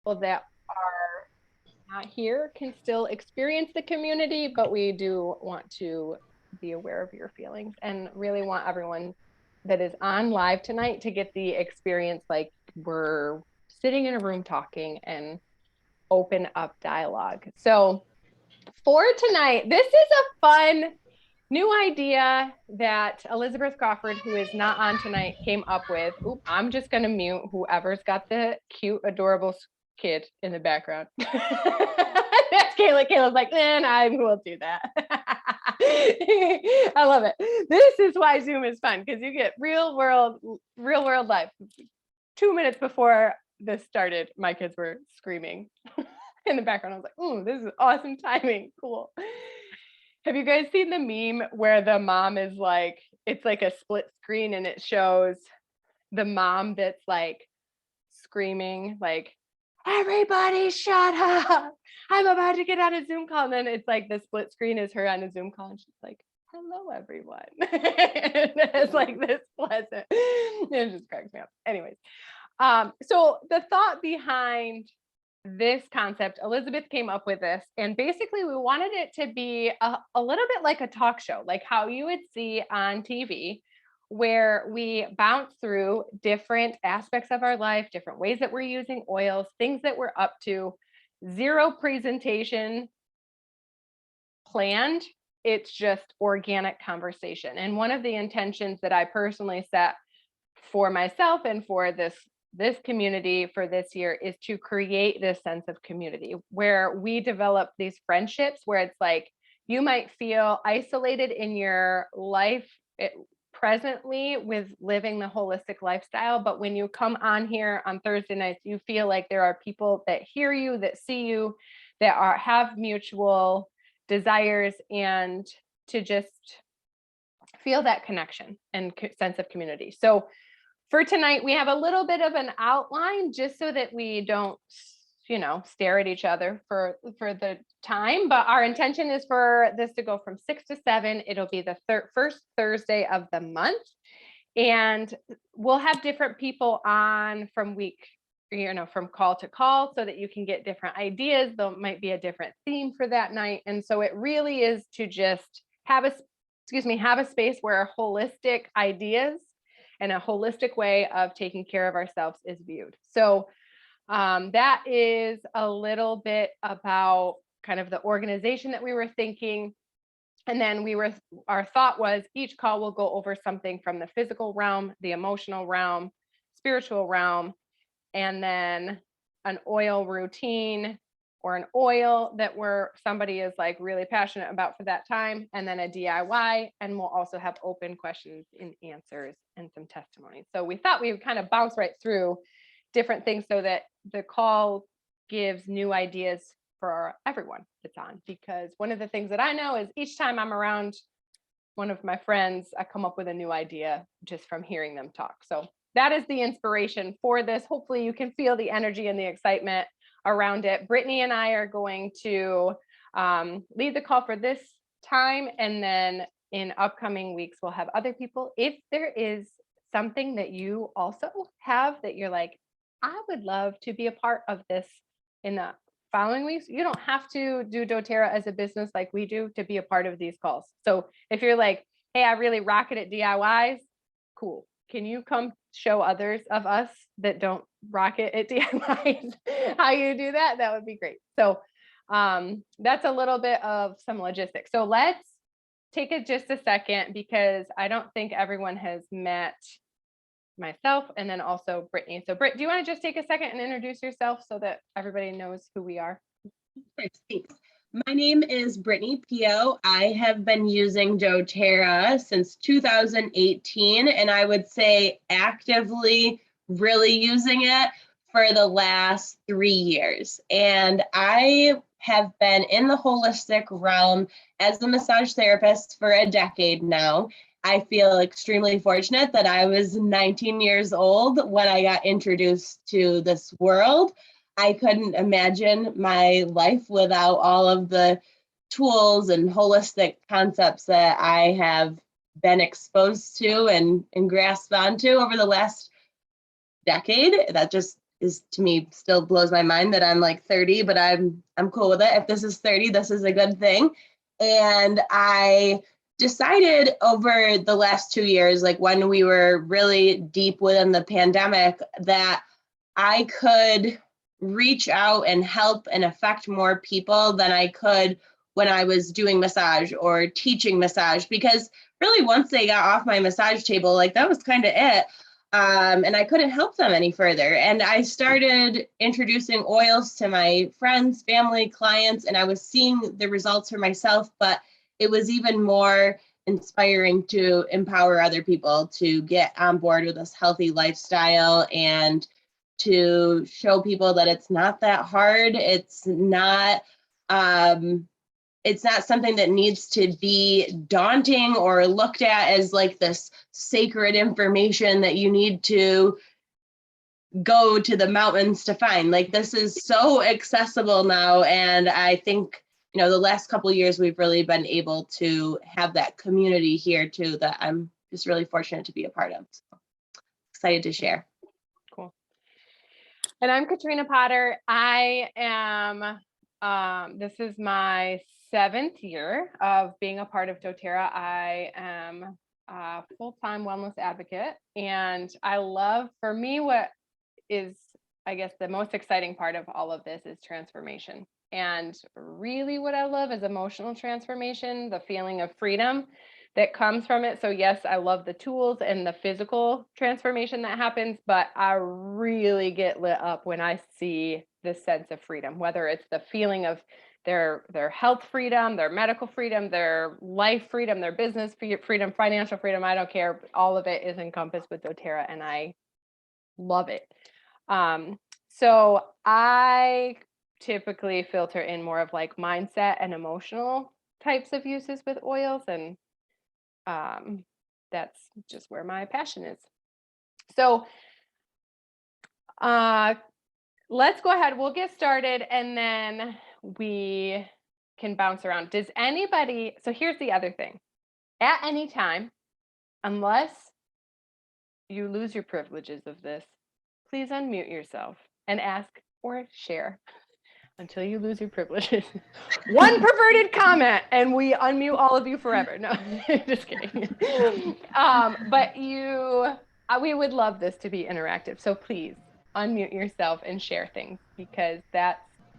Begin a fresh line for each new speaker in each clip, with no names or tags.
people that are not here can still experience the community, but we do want to be aware of your feelings and really want everyone that is on live tonight to get the experience like we're sitting in a room talking and open up dialogue. So for tonight, this is a fun new idea that Elizabeth Crawford, who is not on tonight, came up with. Oop, I'm just going to mute whoever's got the cute, adorable kid in the background. That's Kayla. Kayla's like, man, I will do that. I love it. This is why Zoom is fun, because you get real world life. 2 minutes before this started, my kids were screaming in the background. I was like, oh, this is awesome timing. Cool. Have you guys seen the meme where the mom is like, it's like a split screen and it shows the mom that's like screaming, like, everybody shut up. I'm about to get on a Zoom call. And then it's like the split screen is her on a Zoom call and she's like, hello, everyone. It's like this pleasant. It just cracks me up. Anyways, so the thought behind this concept, Elizabeth came up with this, and basically we wanted it to be a little bit like a talk show, like how you would see on TV, where we bounce through different aspects of our life, different ways that we're using oils, things that we're up to, zero presentation planned. It's just organic conversation. And one of the intentions that I personally set for myself and for this community for this year is to create this sense of community where we develop these friendships where it's like you might feel isolated in your life presently with living the holistic lifestyle, but when you come on here on Thursday nights, you feel like there are people that hear you, that see you, that have mutual desires, and to just feel that connection and sense of community. So for tonight, we have a little bit of an outline just so that we don't, stare at each other for the time. But our intention is for this to go from 6 to 7. It'll be the first Thursday of the month. And we'll have different people on from week, from call to call so that you can get different ideas. There might be a different theme for that night. And so it really is to just have a space where holistic ideas and a holistic way of taking care of ourselves is viewed. So that is a little bit about kind of the organization that we were thinking. And then our thought was each call will go over something from the physical realm, the emotional realm, spiritual realm, and then an oil routine or an oil that somebody is like really passionate about for that time, and then a DIY, and we'll also have open questions and answers and some testimonies. So we thought we would kind of bounce right through different things so that the call gives new ideas for everyone that's on, because one of the things that I know is each time I'm around one of my friends, I come up with a new idea just from hearing them talk. So that is the inspiration for this. Hopefully you can feel the energy and the excitement around it. Brittany and I are going to lead the call for this time, and then in upcoming weeks we'll have other people. If there is something that you also have that you're like, I would love to be a part of this in the following weeks, you don't have to do doTERRA as a business like we do to be a part of these calls. So if you're like, hey, I really rock it at DIYs, cool. Can you come show others of us that don't rock it at DIYs how you do that? That would be great. So that's a little bit of some logistics. So let's take it just a second, because I don't think everyone has met myself and then also Brittany. So Britt, do you want to just take a second and introduce yourself so that everybody knows who we are?
Thanks. My name is Brittany Pio. I have been using doTERRA since 2018, and I would say actively really using it for the last 3 years. And I have been in the holistic realm as a massage therapist for a decade now. I feel extremely fortunate that I was 19 years old when I got introduced to this world. I couldn't imagine my life without all of the tools and holistic concepts that I have been exposed to and grasped onto over the last decade. That just is to me still blows my mind that I'm like 30, but I'm cool with it. If this is 30, this is a good thing. And I decided over the last 2 years, like when we were really deep within the pandemic, that I could reach out and help and affect more people than I could when I was doing massage or teaching massage, because really once they got off my massage table, like that was kind of it. And I couldn't help them any further. And I started introducing oils to my friends, family, clients, and I was seeing the results for myself, but it was even more inspiring to empower other people to get on board with this healthy lifestyle and to show people that it's not that hard. It's not something that needs to be daunting or looked at as like this sacred information that you need to go to the mountains to find. Like this is so accessible now. And I think, the last couple of years, we've really been able to have that community here too, that I'm just really fortunate to be a part of. So excited to share.
Cool. And I'm Katrina Potter. I am, this is my 7th year of being a part of doTERRA. I am a full-time wellness advocate, and I love, for me, what is, I guess, the most exciting part of all of this is transformation. And really what I love is emotional transformation, the feeling of freedom that comes from it. So yes, I love the tools and the physical transformation that happens, but I really get lit up when I see this sense of freedom, whether it's the feeling of their health freedom, their medical freedom, their life freedom, their business freedom, financial freedom. I don't care. All of it is encompassed with doTERRA, and I love it. So I typically filter in more of like mindset and emotional types of uses with oils, and that's just where my passion is. So let's go ahead. We'll get started, and then we can bounce around. Does anybody, so here's the other thing. At any time, unless you lose your privileges of this, please unmute yourself and ask or share until you lose your privileges. One perverted comment and we unmute all of you forever. No, just kidding. But we would love this to be interactive. So please unmute yourself and share things, because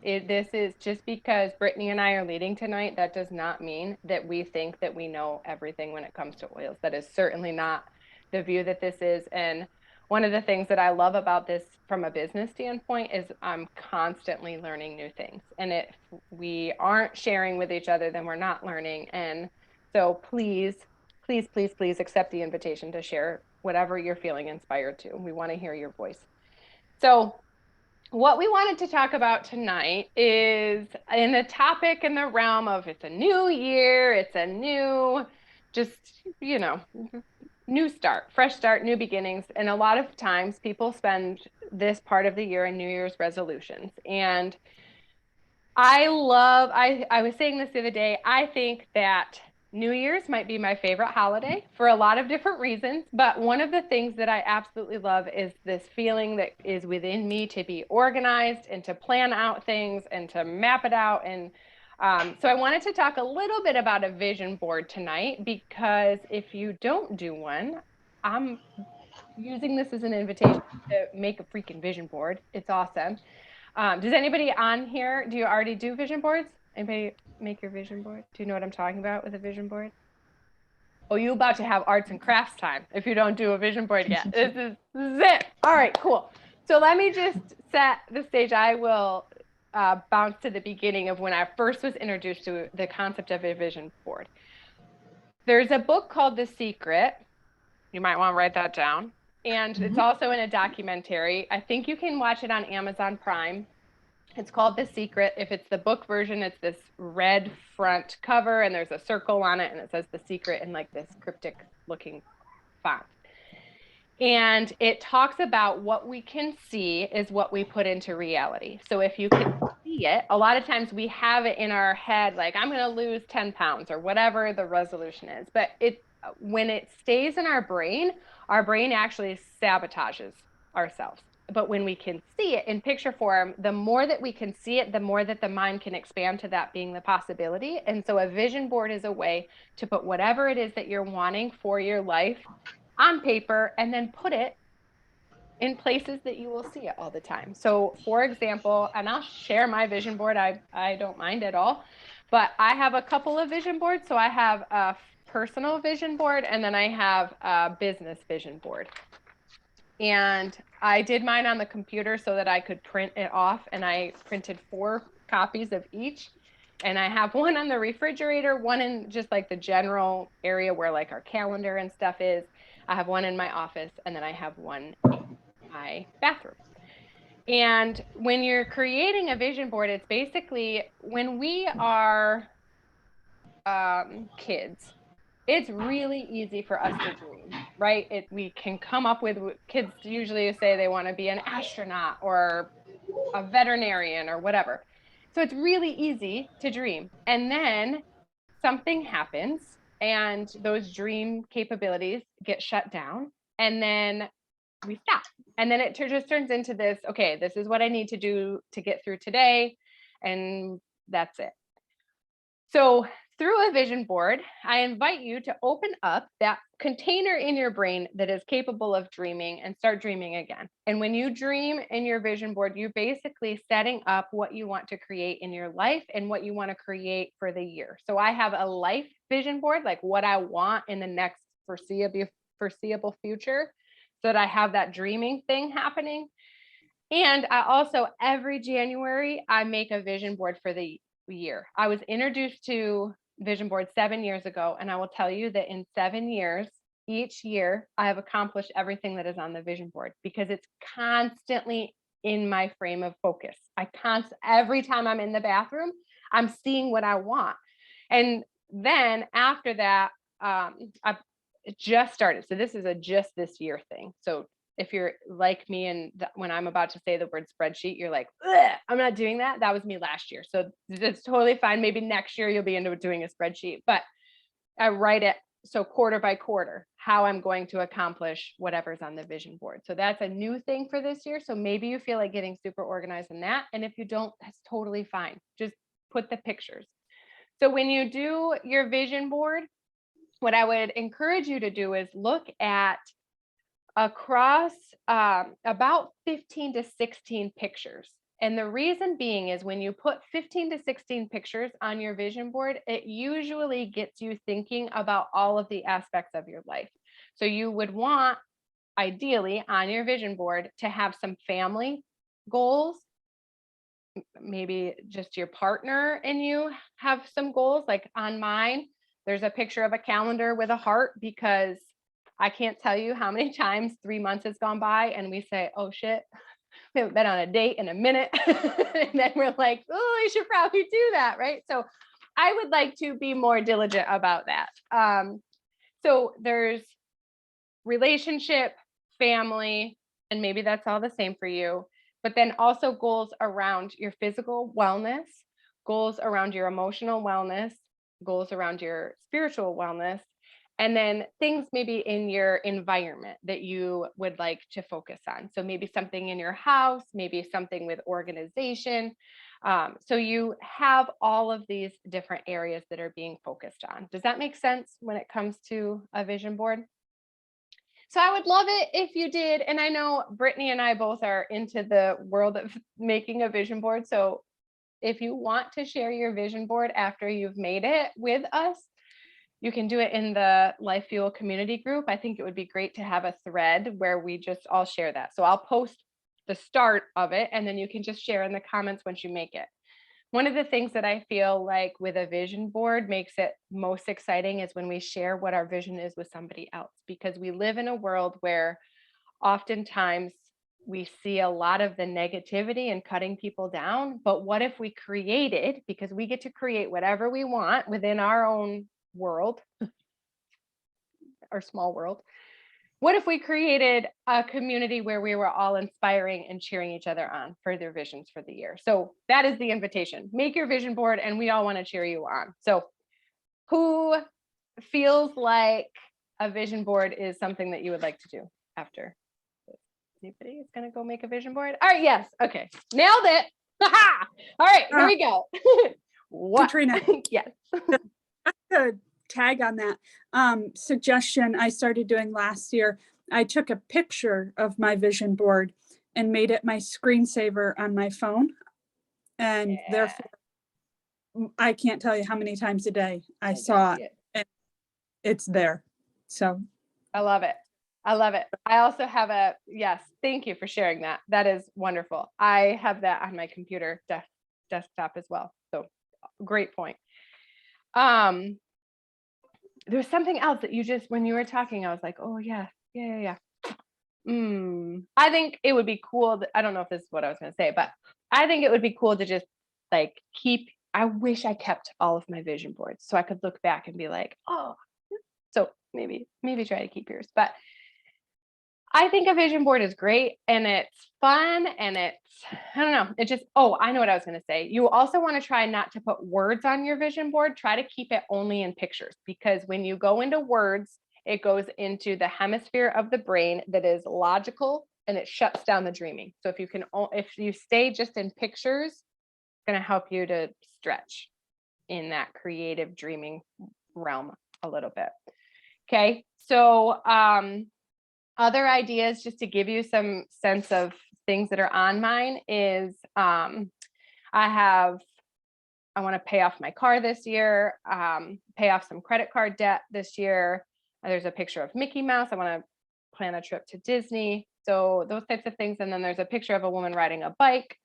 this is just because Brittany and I are leading tonight, that does not mean that we think that we know everything when it comes to oils. That is certainly not the view that this is. And one of the things that I love about this from a business standpoint is I'm constantly learning new things. And if we aren't sharing with each other, then we're not learning. And so please, please, please, please accept the invitation to share whatever you're feeling inspired to. We want to hear your voice. So what we wanted to talk about tonight is in the topic in the realm of, it's a new year, it's a new, just, new start, fresh start, new beginnings. And a lot of times people spend this part of the year in New Year's resolutions. And I was saying this the other day, I think that New Year's might be my favorite holiday for a lot of different reasons. But one of the things that I absolutely love is this feeling that is within me to be organized and to plan out things and to map it out. And so I wanted to talk a little bit about a vision board tonight, because if you don't do one, I'm using this as an invitation to make a freaking vision board. It's awesome. Does anybody on here, do you already do vision boards? Anybody make your vision board? Do you know what I'm talking about with a vision board? Oh, you're about to have arts and crafts time if you don't do a vision board yet. This is it. All right, cool. So let me just set the stage. I will bounce to the beginning of when I first was introduced to the concept of a vision board. There's a book called The Secret. You might want to write that down. And it's also in a documentary. I think you can watch it on Amazon Prime. It's called The Secret. If it's the book version, it's this red front cover and there's a circle on it and it says The Secret in like this cryptic looking font. And it talks about what we can see is what we put into reality. So if you can see it, a lot of times we have it in our head, like I'm going to lose 10 pounds or whatever the resolution is. But when it stays in our brain actually sabotages ourselves. but when we can see it in picture form, the more that we can see it, the more that the mind can expand to that being the possibility. And so a vision board is a way to put whatever it is that you're wanting for your life on paper and then put it in places that you will see it all the time. So for example, and I'll share my vision board, I don't mind at all, but I have a couple of vision boards. So I have a personal vision board and then I have a business vision board. And I did mine on the computer so that I could print it off, and I printed 4 copies of each. And I have one on the refrigerator, one in just like the general area where like our calendar and stuff is. I have one in my office, and then I have one in my bathroom. And when you're creating a vision board, it's basically when we are kids, it's really easy for us to dream, right? We can come up with, kids usually say they want to be an astronaut or a veterinarian or whatever. So it's really easy to dream. And then something happens and those dream capabilities get shut down. And then we stop. And then it just turns into this, okay, this is what I need to do to get through today. And that's it. So through a vision board, I invite you to open up that container in your brain that is capable of dreaming and start dreaming again. And when you dream in your vision board, you're basically setting up what you want to create in your life and what you want to create for the year. So I have a life vision board, like what I want in the next foreseeable future, so that I have that dreaming thing happening. And I also, every January, I make a vision board for the year. I was introduced to vision board 7 years ago, and I will tell you that in 7 years, each year, I have accomplished everything that is on the vision board because it's constantly in my frame of focus. Every time I'm in the bathroom, I'm seeing what I want. And then after that, I just started. So this is a just this year thing. So if you're like me and when I'm about to say the word spreadsheet, you're like, I'm not doing that. That was me last year. So it's totally fine. Maybe next year you'll be into doing a spreadsheet, but I write it. So quarter by quarter, how I'm going to accomplish whatever's on the vision board. So that's a new thing for this year. So maybe you feel like getting super organized in that. And if you don't, that's totally fine. Just put the pictures. So when you do your vision board, what I would encourage you to do is look at across about 15 to 16 pictures. And the reason being is when you put 15 to 16 pictures on your vision board, it usually gets you thinking about all of the aspects of your life. So you would want, ideally, on your vision board to have some family goals. Maybe just your partner and you have some goals. Like on mine, there's a picture of a calendar with a heart because I can't tell you how many times 3 months has gone by and we say, oh shit, we haven't been on a date in a minute. And then we're like, oh, I should probably do that, right? So I would like to be more diligent about that. So there's relationship, family, and maybe that's all the same for you, but then also goals around your physical wellness, goals around your emotional wellness, goals around your spiritual wellness, and then things maybe in your environment that you would like to focus on. So maybe something in your house, maybe something with organization. So you have all of these different areas that are being focused on. Does that make sense when it comes to a vision board? So I would love it if you did. And I know Brittany and I both are into the world of making a vision board. So if you want to share your vision board after you've made it with us, you can do it in the Life Fuel community group. I think it would be great to have a thread where we just all share that. So I'll post the start of it and then you can just share in the comments once you make it. One of the things that I feel like with a vision board makes it most exciting is when we share what our vision is with somebody else, because we live in a world where oftentimes we see a lot of the negativity and cutting people down. But what if we created, because we get to create whatever we want within our own world, our small world. What if we created a community where we were all inspiring and cheering each other on for their visions for the year? So that is the invitation. Make your vision board and we all want to cheer you on. So who feels like a vision board is something that you would like to do after? Anybody is going to go make a vision board? All right. Yes. Okay. Nailed it. Ha! All right. Here we go. What?
Katrina.
Yes.
To tag on that suggestion I started doing last year, I took a picture of my vision board and made it my screensaver on my phone. And therefore, I can't tell you how many times a day I saw it and it's there. So
I love it. I love it. I also have a, yes, thank you for sharing that. That is wonderful. I have that on my computer desktop as well. So great point. There's something else that you just, when you were talking, I was like, oh yeah. I think it would be cool. I don't know if this is what I was going to say, but I think it would be cool to just like I wish I kept all of my vision boards so I could look back and be like, oh, so maybe try to keep yours. But I think a vision board is great and it's fun and it's, I don't know, it just, oh, I know what I was going to say. You also want to try not to put words on your vision board. Try to keep it only in pictures, because when you go into words, it goes into the hemisphere of the brain that is logical and it shuts down the dreaming. So if you stay just in pictures, it's going to help you to stretch in that creative dreaming realm a little bit. Okay. So, other ideas, just to give you some sense of things that are on mine, is I want to pay off my car this year, pay off some credit card debt this year. There's a picture of Mickey Mouse. I want to plan a trip to Disney. So those types of things. And then there's a picture of a woman riding a bike,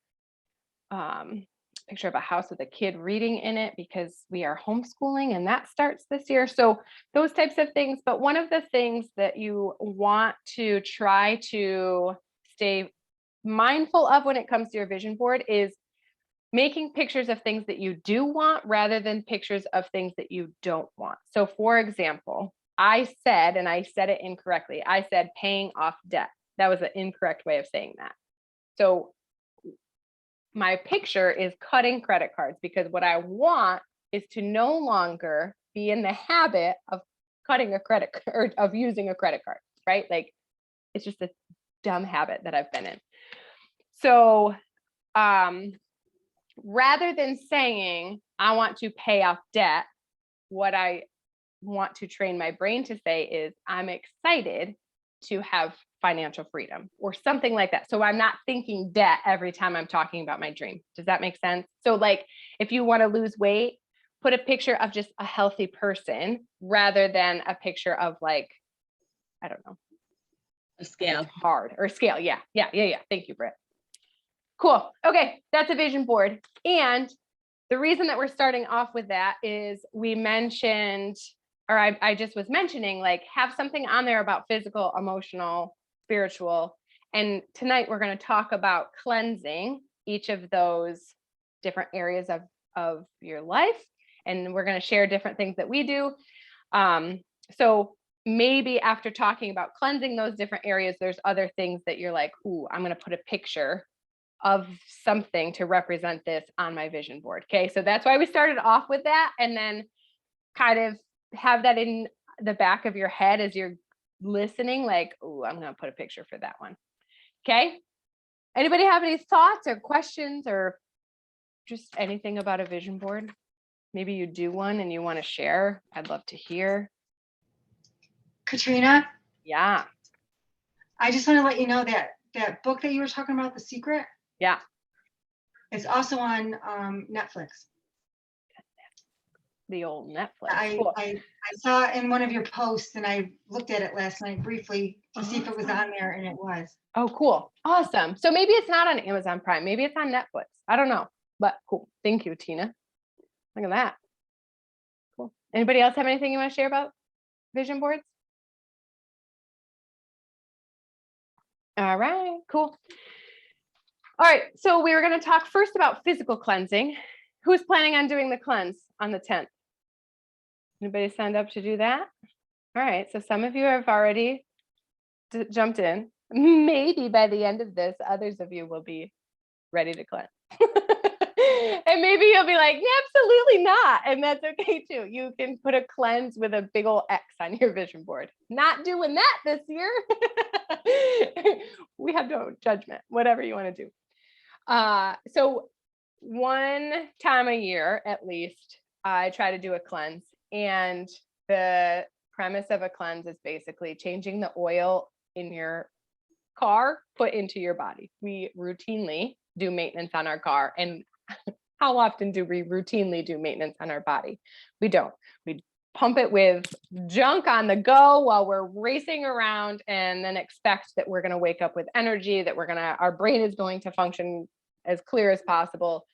picture of a house with a kid reading in it, because we are homeschooling and that starts this year. So those types of things. But one of the things that you want to try to stay mindful of when it comes to your vision board is making pictures of things that you do want rather than pictures of things that you don't want. So for example, I said, and I said it incorrectly, I said paying off debt. That was an incorrect way of saying that. So my picture is cutting credit cards, because what I want is to no longer be in the habit of cutting a credit card, of using a credit card, right? Like it's just a dumb habit that I've been in. So rather than saying I want to pay off debt, what I want to train my brain to say is I'm excited to have financial freedom or something like that. So I'm not thinking debt every time I'm talking about my dream. Does that make sense? So like if you want to lose weight, put a picture of just a healthy person rather than a picture of like, I don't know,
A scale.
hard or scale. Yeah. Thank you, Britt. Cool. Okay. That's a vision board. And the reason that we're starting off with that is we mentioned, or I just was mentioning, like have something on there about physical, emotional, spiritual. And tonight we're going to talk about cleansing each of those different areas of your life. And we're going to share different things that we do. So maybe after talking about cleansing those different areas, there's other things that you're like, ooh, I'm going to put a picture of something to represent this on my vision board. Okay. So that's why we started off with that. And then kind of have that in the back of your head as you're listening, like, oh, I'm going to put a picture for that one. Okay. Anybody have any thoughts or questions or just anything about a vision board? Maybe you do one and you want to share. I'd love to hear.
Katrina,
Yeah.
I just want to let you know that that book that you were talking about, The Secret,
Yeah.
it's also on Netflix.
The old Netflix.
I,
Cool.
I saw it in one of your posts and I looked at it last night briefly to see if it was on there, and it was.
Oh, cool. Awesome. So maybe it's not on Amazon Prime. Maybe it's on Netflix. I don't know, but cool. Thank you, Tina. Look at that. Cool. Anybody else have anything you want to share about vision boards? All right, cool. All right, so we were going to talk first about physical cleansing. Who's planning on doing the cleanse on the 10th? Anybody signed up to do that? All right, so some of you have already jumped in. Maybe by the end of this, others of you will be ready to cleanse. And maybe you'll be like, yeah, absolutely not. And that's okay too. You can put a cleanse with a big old X on your vision board. Not doing that this year. We have no judgment, whatever you want to do. So one time a year, at least, I try to do a cleanse. And the premise of a cleanse is basically changing the oil in your car put into your body. We routinely do maintenance on our car. And how often do we routinely do maintenance on our body? We don't. We pump it with junk on the go while we're racing around, and then expect that we're going to wake up with energy, that our brain is going to function as clear as possible,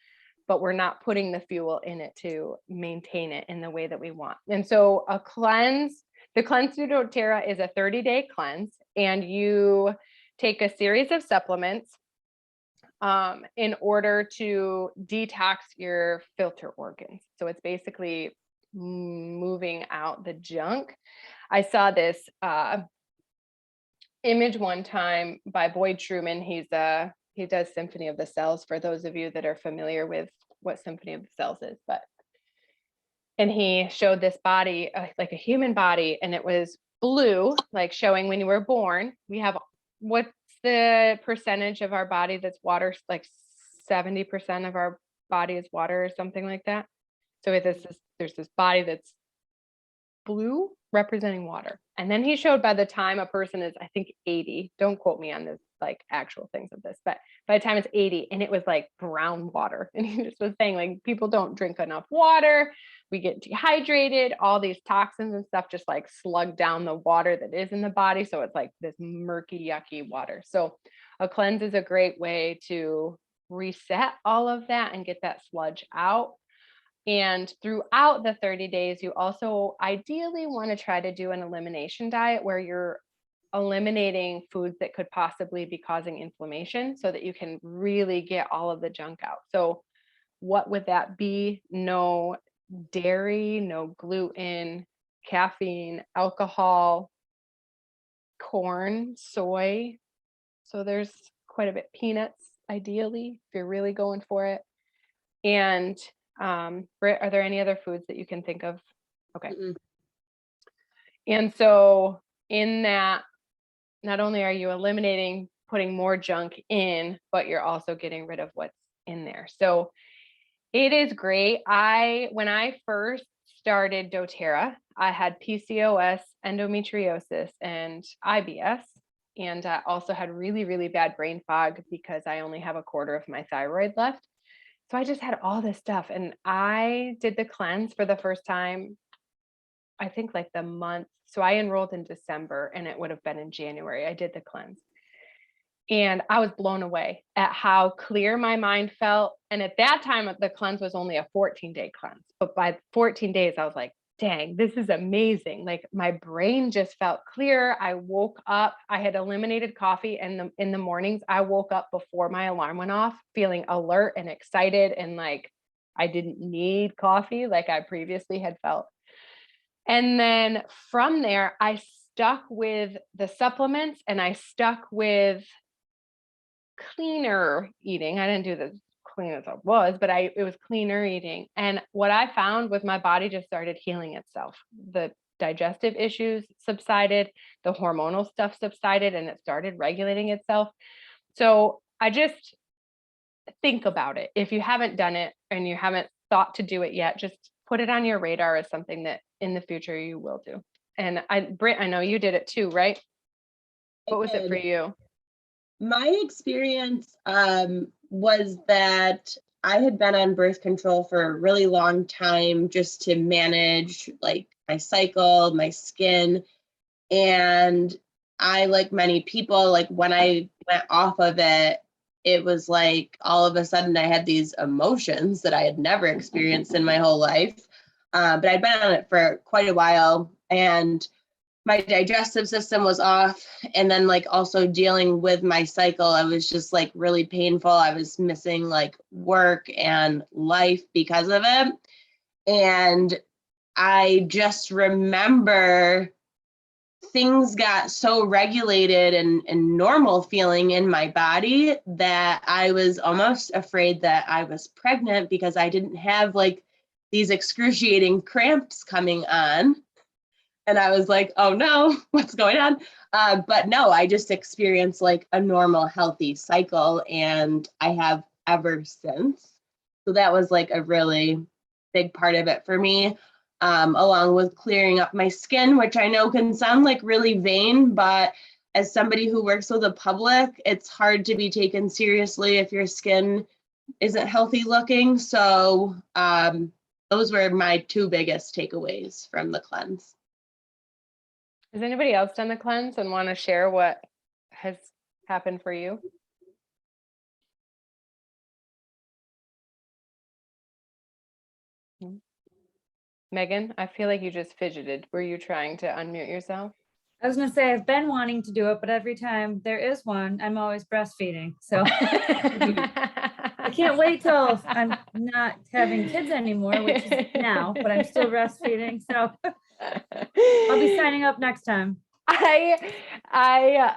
but we're not putting the fuel in it to maintain it in the way that we want. And so the cleanse through doTERRA is a 30-day cleanse, and you take a series of supplements in order to detox your filter organs. So it's basically moving out the junk. I saw this image one time by Boyd Truman. He does Symphony of the Cells, for those of you that are familiar with what Symphony of the Cells is. And he showed this body, like a human body, and it was blue, like showing when you were born. We have, what's the percentage of our body that's water? Like 70% of our body is water or something like that. So there's this body that's blue representing water. And then he showed by the time a person is, I think 80, don't quote me on this, like actual things of this, but by the time it's 80, and it was like brown water. And he just was saying, like, people don't drink enough water. We get dehydrated, all these toxins and stuff just like slug down the water that is in the body. So it's like this murky, yucky water. So a cleanse is a great way to reset all of that and get that sludge out. And throughout the 30 days, you also ideally want to try to do an elimination diet where you're eliminating foods that could possibly be causing inflammation, so that you can really get all of the junk out. So what would that be? No dairy, no gluten, caffeine, alcohol, corn, soy. So there's quite a bit, peanuts, ideally, if you're really going for it. And Britt, are there any other foods that you can think of? Okay.
Mm-mm.
And so in that, not only are you eliminating, putting more junk in, but you're also getting rid of what's in there. So it is great. When I first started doTERRA, I had PCOS, endometriosis, and IBS. And I also had really, really bad brain fog because I only have a quarter of my thyroid left. So I just had all this stuff, and I did the cleanse for the first time, I think like the month. So I enrolled in December, and it would have been in January. I did the cleanse, and I was blown away at how clear my mind felt. And at that time, the cleanse was only a 14-day cleanse. But by 14 days, I was like, dang, this is amazing. Like, my brain just felt clear. I woke up, I had eliminated coffee, and in the mornings, I woke up before my alarm went off, feeling alert and excited, and like I didn't need coffee like I previously had felt. And then from there, I stuck with the supplements, and I stuck with cleaner eating. I didn't do the clean as I was, but it was cleaner eating. And what I found was my body just started healing itself. The digestive issues subsided, the hormonal stuff subsided, and it started regulating itself. So I just think about it. If you haven't done it and you haven't thought to do it yet, just put it on your radar as something that in the future you will do. And Britt, I know you did it too, right? What was it for you?
My experience was that I had been on birth control for a really long time just to manage like my cycle, my skin. And I, like many people, like when I went off of it, it was like all of a sudden I had these emotions that I had never experienced in my whole life. But I'd been on it for quite a while, and my digestive system was off. And then like also dealing with my cycle, I was just like really painful. I was missing like work and life because of it. And I just remember things got so regulated and normal feeling in my body that I was almost afraid that I was pregnant because I didn't have like these excruciating cramps coming on. And I was like, oh no, what's going on? But no, I just experienced like a normal, healthy cycle, and I have ever since. So that was like a really big part of it for me, along with clearing up my skin, which I know can sound like really vain, but as somebody who works with the public, it's hard to be taken seriously if your skin isn't healthy looking. So those were my two biggest takeaways from the cleanse.
Has anybody else done the cleanse and want to share what has happened for you? Megan, I feel like you just fidgeted. Were you trying to unmute yourself?
I was gonna say I've been wanting to do it, but every time there is one, I'm always breastfeeding. So I can't wait till I'm not having kids anymore, which is now, but I'm still breastfeeding. So I'll be signing up next time.
I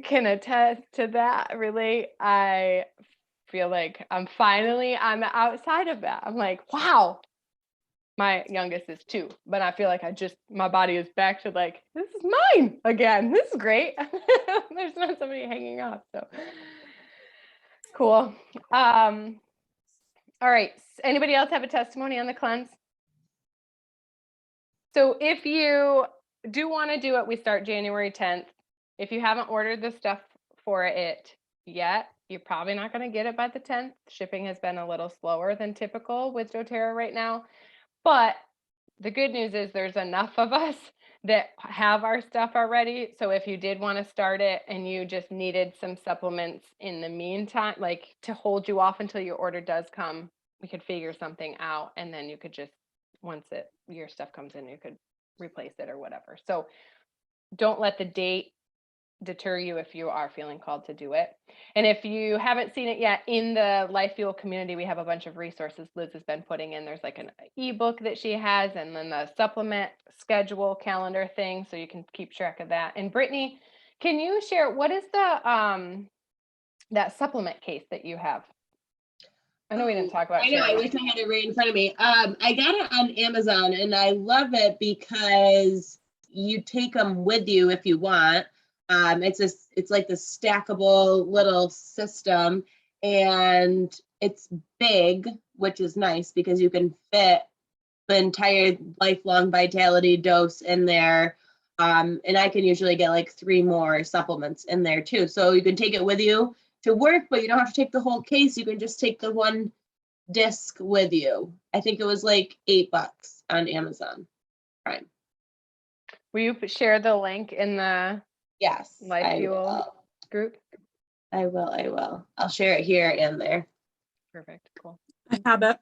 can attest to that. Really, I feel like I'm outside of that. I'm like, wow. My youngest is 2, but I feel like my body is back to like, this is mine again. This is great. There's not somebody hanging off. So cool. All right. Anybody else have a testimony on the cleanse? So if you do want to do it, we start January 10th. If you haven't ordered the stuff for it yet, you're probably not going to get it by the 10th. Shipping has been a little slower than typical with doTERRA right now. But the good news is there's enough of us that have our stuff already. So if you did want to start it and you just needed some supplements in the meantime, like to hold you off until your order does come, we could figure something out. And then you could just, once your stuff comes in, you could replace it or whatever. So don't let the date deter you if you are feeling called to do it. And if you haven't seen it yet, in the Life Fuel community, we have a bunch of resources Liz has been putting in. There's like an ebook that she has, and then the supplement schedule calendar thing, so you can keep track of that. And Brittany, can you share what is the that supplement case that you have? I know we didn't talk about
I know, I wish I had it right in front of me. I got it on Amazon, and I love it because you take them with you if you want. It's like the stackable little system, and it's big, which is nice because you can fit the entire lifelong vitality dose in there. And I can usually get like 3 more supplements in there too. So you can take it with you to work, but you don't have to take the whole case. You can just take the one disc with you. I think it was like $8 on Amazon Prime.
Will you share the link in the
Yes.
Life Fuel group?
I will. I'll share it here and there.
Perfect. Cool.
I have it.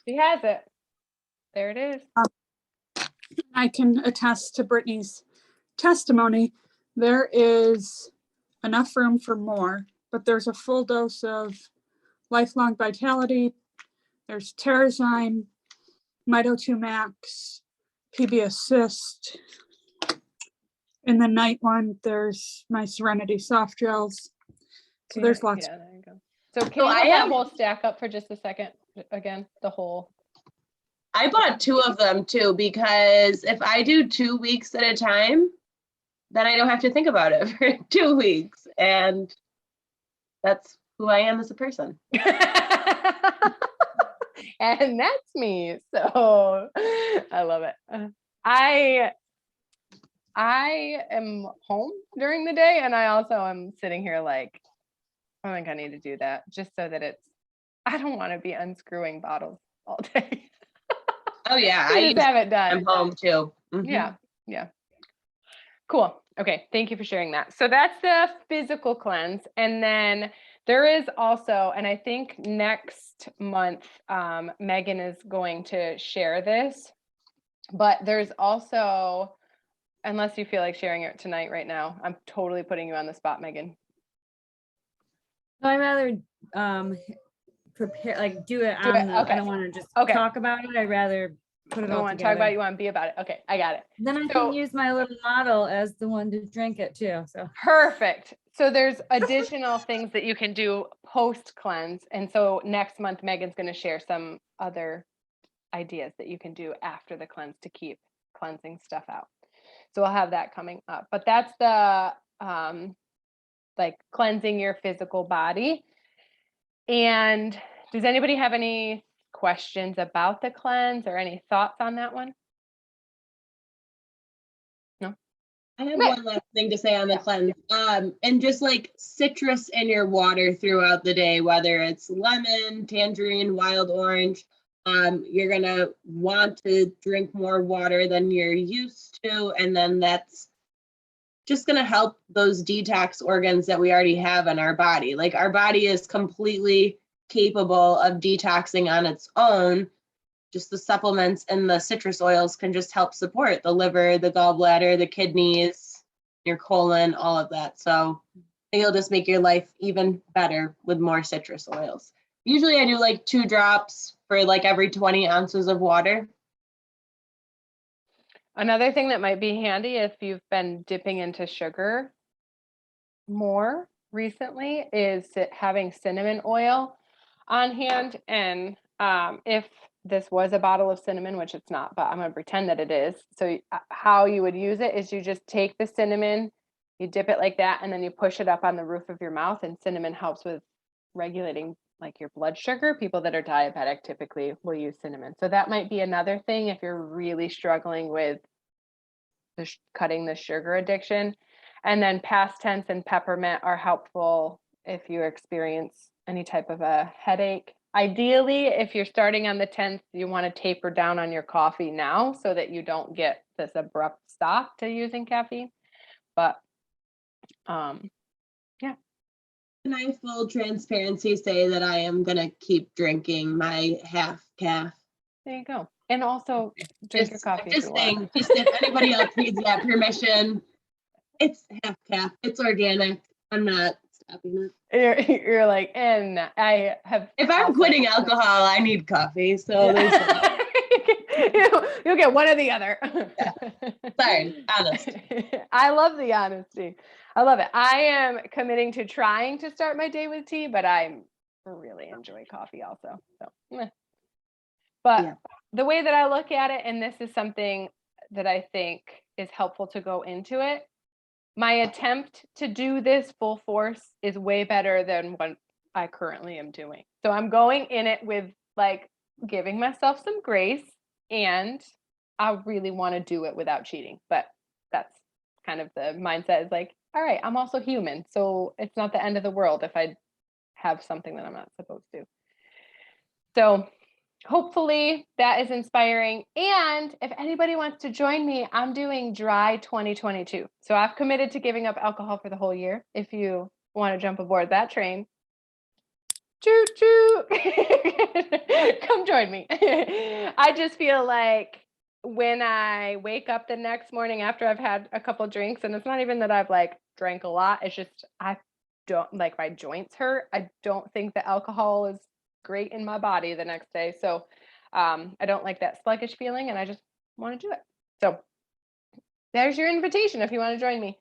She has it. There it is.
I can attest to Brittany's testimony. There is enough room for more, but there's a full dose of Lifelong Vitality. There's Terrazyme, Mito2 Max, PB Assist. In the night one, there's my Serenity soft gels. So there's lots.
Yeah, there you go. So can you hold that whole stack up for just a second? Again, the whole.
I bought 2 of them too, because if I do 2 weeks at a time, then I don't have to think about it for 2 weeks. And that's who I am as a person.
And that's me. So I love it. I am home during the day, and I also am sitting here like, I think I need to do that just so that I don't want to be unscrewing bottles all day.
Oh yeah,
I just have it done.
I'm home too. Mhm.
Yeah. Cool. Okay. Thank you for sharing that. So that's the physical cleanse. And then there is also, and I think next month, Megan is going to share this, but there's also, unless you feel like sharing it tonight, right now, I'm totally putting you on the spot, Megan.
No, I'd rather prepare, like do it on the,
Okay.
I don't want to just
Okay.
talk about it. I'd rather put it
don't
all
want to talk about it,
together.
you want to be about it. Okay, I got it.
Then I
So-
can use my little model as the one to drink it too, so.
Perfect. So there's additional things that you can do post cleanse. And so next month, Megan's going to share some other ideas that you can do after the cleanse to keep cleansing stuff out. So we'll have that coming up. But that's the like cleansing your physical body. And does anybody have any questions about the cleanse or any thoughts on that one?
I have
Right.
one last thing to say on the
Yeah.
cleanse. And just like citrus in your water throughout the day, whether it's lemon, tangerine, wild orange, you're gonna want to drink more water than you're used to, and then that's just gonna help those detox organs that we already have in our body. Like our body is completely capable of detoxing on its own. Just the supplements and the citrus oils can just help support the liver, the gallbladder, the kidneys, your colon, all of that. So I think it'll just make your life even better with more citrus oils. Usually I do like 2 drops for like every 20 ounces of water.
Another thing that might be handy if you've been dipping into sugar more recently is having cinnamon oil on hand. And if this was a bottle of cinnamon, which it's not, but I'm going to pretend that it is. So how you would use it is you just take the cinnamon, you dip it like that, and then you push it up on the roof of your mouth. And cinnamon helps with regulating like your blood sugar. People that are diabetic typically will use cinnamon. So that might be another thing if you're really struggling with cutting the sugar addiction. And then past tense and peppermint are helpful if you experience any type of a headache. Ideally, if you're starting on the 10th, you want to taper down on your coffee now so that you don't get this abrupt stop to using caffeine. But
Can I full transparency say that I am gonna keep drinking my half calf?
there you go. And also drink your coffee if
Just
you want.
saying, just if anybody else needs that permission, it's half calf, it's organic. I'm not stopping it.
You're like, and I have.
If I'm
also-
quitting alcohol, I need coffee. So there's that.
You'll get one or the other.
Sorry, honest.
I love the honesty. I love it. I am committing to trying to start my day with tea, but I really enjoy coffee also. So, meh. But
Yeah.
the way that I look at it, and this is something that I think is helpful to go into it, my attempt to do this full force is way better than what I currently am doing. So I'm going in it with like giving myself some grace, and I really want to do it without cheating. But that's kind of the mindset is like, all right, I'm also human. So it's not the end of the world if I have something that I'm not supposed to. So hopefully that is inspiring. And if anybody wants to join me, I'm doing Dry 2022. So I've committed to giving up alcohol for the whole year. If you want to jump aboard that train, choo choo, come join me. I just feel like when I wake up the next morning after I've had a couple drinks, and it's not even that I've like drank a lot, it's just I don't like my joints hurt. I don't think the alcohol is great in my body the next day. So I don't like that sluggish feeling, and I just want to do it. So there's your invitation if you want to join me.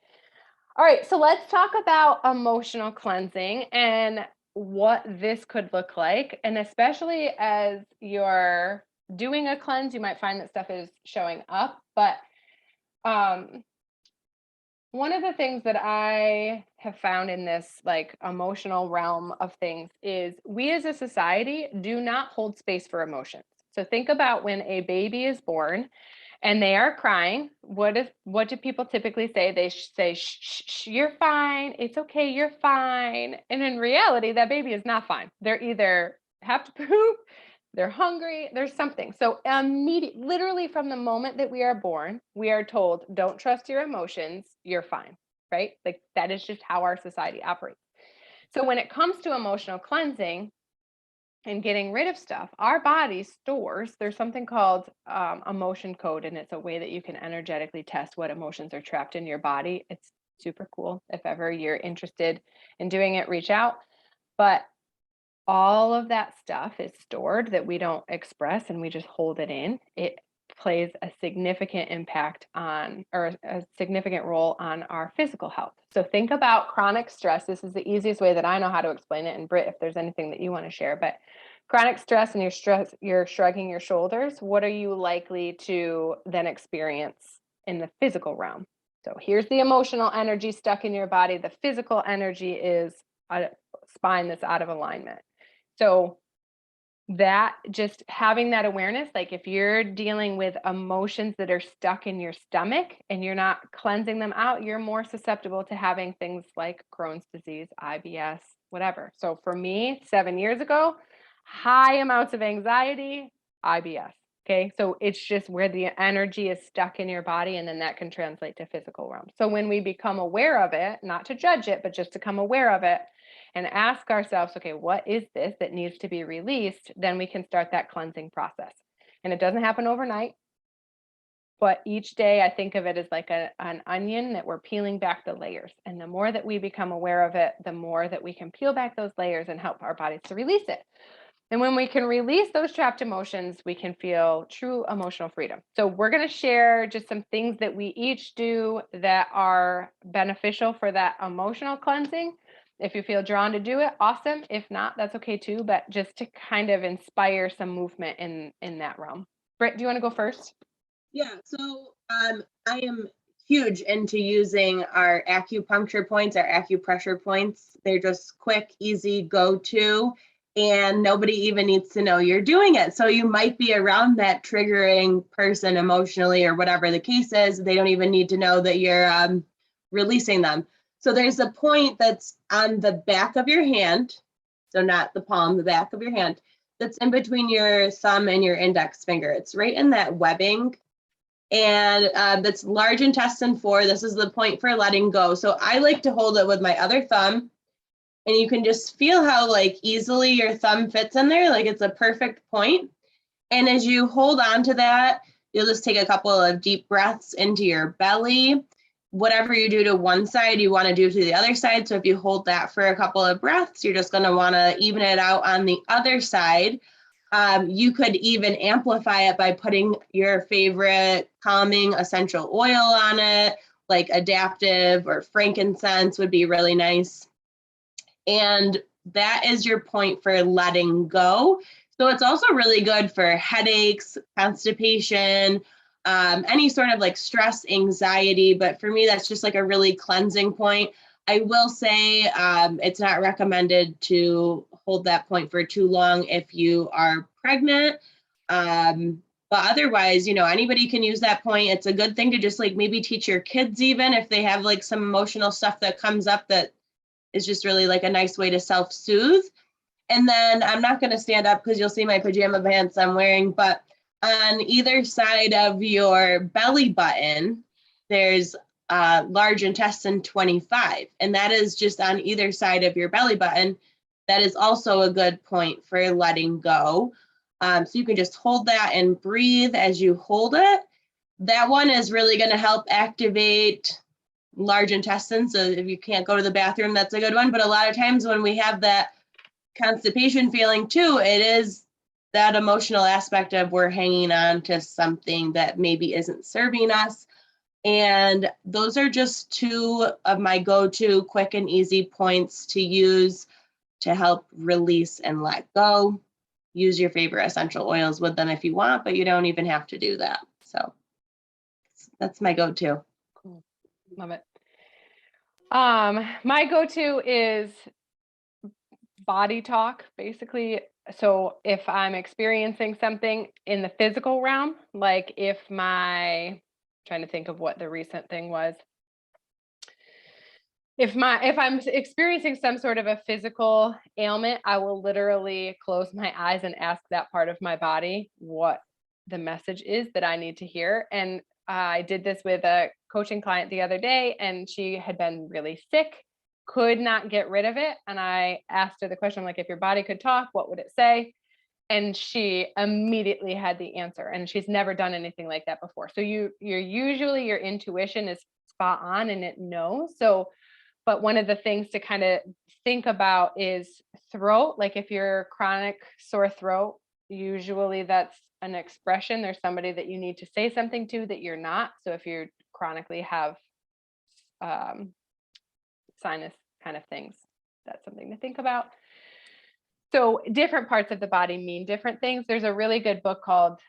All right, so let's talk about emotional cleansing and what this could look like. And especially as you're doing a cleanse, you might find that stuff is showing up. But one of the things that I have found in this like emotional realm of things is we as a society do not hold space for emotions. So think about when a baby is born and they are crying. What do people typically say? They say, shh, shh, shh, you're fine. It's okay. You're fine. And in reality, that baby is not fine. They're either have to poop, they're hungry, there's something. So literally from the moment that we are born, we are told, don't trust your emotions. You're fine, right? Like that is just how our society operates. So when it comes to emotional cleansing, and getting rid of stuff, our body stores, there's something called emotion code, and it's a way that you can energetically test what emotions are trapped in your body. It's super cool. If ever you're interested in doing it, reach out. But all of that stuff is stored that we don't express and we just hold it in. plays a significant impact on, or a significant role on our physical health. So think about chronic stress. This is the easiest way that I know how to explain it. And Britt, if there's anything that you want to share, but chronic stress and you're shrugging your shoulders, what are you likely to then experience in the physical realm? So here's the emotional energy stuck in your body. The physical energy is a spine that's out of alignment. So that, just having that awareness, like if you're dealing with emotions that are stuck in your stomach and you're not cleansing them out, you're more susceptible to having things like Crohn's disease, IBS, whatever. So for me, 7 years ago, high amounts of anxiety, IBS. Okay. So it's just where the energy is stuck in your body, and then that can translate to physical realm. So when we become aware of it, not to judge it, but just to come aware of it and ask ourselves, okay, what is this that needs to be released? Then we can start that cleansing process. And it doesn't happen overnight, but each day I think of it as like an onion that we're peeling back the layers. And the more that we become aware of it, the more that we can peel back those layers and help our bodies to release it. And when we can release those trapped emotions, we can feel true emotional freedom. So we're going to share just some things that we each do that are beneficial for that emotional cleansing. If you feel drawn to do it, awesome. If not, that's okay too, but just to kind of inspire some movement in that realm. Britt, do you want to go first?
Yeah, so I am huge into using our acupuncture points, our acupressure points. They're just quick, easy, go-to, and nobody even needs to know you're doing it. So you might be around that triggering person emotionally or whatever the case is. They don't even need to know that you're releasing them. So there's a point that's on the back of your hand, so not the palm, the back of your hand, that's in between your thumb and your index finger. It's right in that webbing. And that's large intestine 4. This is the point for letting go. So I like to hold it with my other thumb, and you can just feel how like easily your thumb fits in there. Like it's a perfect point. And as you hold on to that, you'll just take a couple of deep breaths into your belly. Whatever you do to one side, you want to do to the other side. So if you hold that for a couple of breaths, you're just going to want to even it out on the other side. You could even amplify it by putting your favorite calming essential oil on it, like Adaptive or frankincense would be really nice. And that is your point for letting go. So it's also really good for headaches, constipation, any sort of like stress, anxiety. But for me, that's just like a really cleansing point. I will say it's not recommended to hold that point for too long if you are pregnant. But otherwise, you know, anybody can use that point. It's a good thing to just like maybe teach your kids, even if they have like some emotional stuff that comes up that is just really like a nice way to self-soothe. And then I'm not going to stand up because you'll see my pajama pants I'm wearing, but on either side of your belly button, there's large intestine 25, and that is just on either side of your belly button. That is also a good point for letting go. So you can just hold that and breathe as you hold it. That one is really going to help activate large intestine. So if you can't go to the bathroom, that's a good one. But a lot of times when we have that constipation feeling too, it is that emotional aspect of we're hanging on to something that maybe isn't serving us. And those are just 2 of my go-to quick and easy points to use to help release and let go. Use your favorite essential oils with them if you want, but you don't even have to do that. So that's my go-to.
Cool. Love it. My go-to is body talk, basically. So if I'm experiencing something in the physical realm, like if trying to think of what the recent thing was. If I'm experiencing some sort of a physical ailment, I will literally close my eyes and ask that part of my body what the message is that I need to hear. And I did this with a coaching client the other day, and she had been really sick, could not get rid of it. And I asked her the question, like, if your body could talk, what would it say? And she immediately had the answer, and she's never done anything like that before. So usually your intuition is spot on and it knows. So, but one of the things to kind of think about is throat. Like if you're chronic sore throat, usually that's an expression. There's somebody that you need to say something to that you're not. So if you chronically have sinus kind of things, that's something to think about. So different parts of the body mean different things. There's a really good book called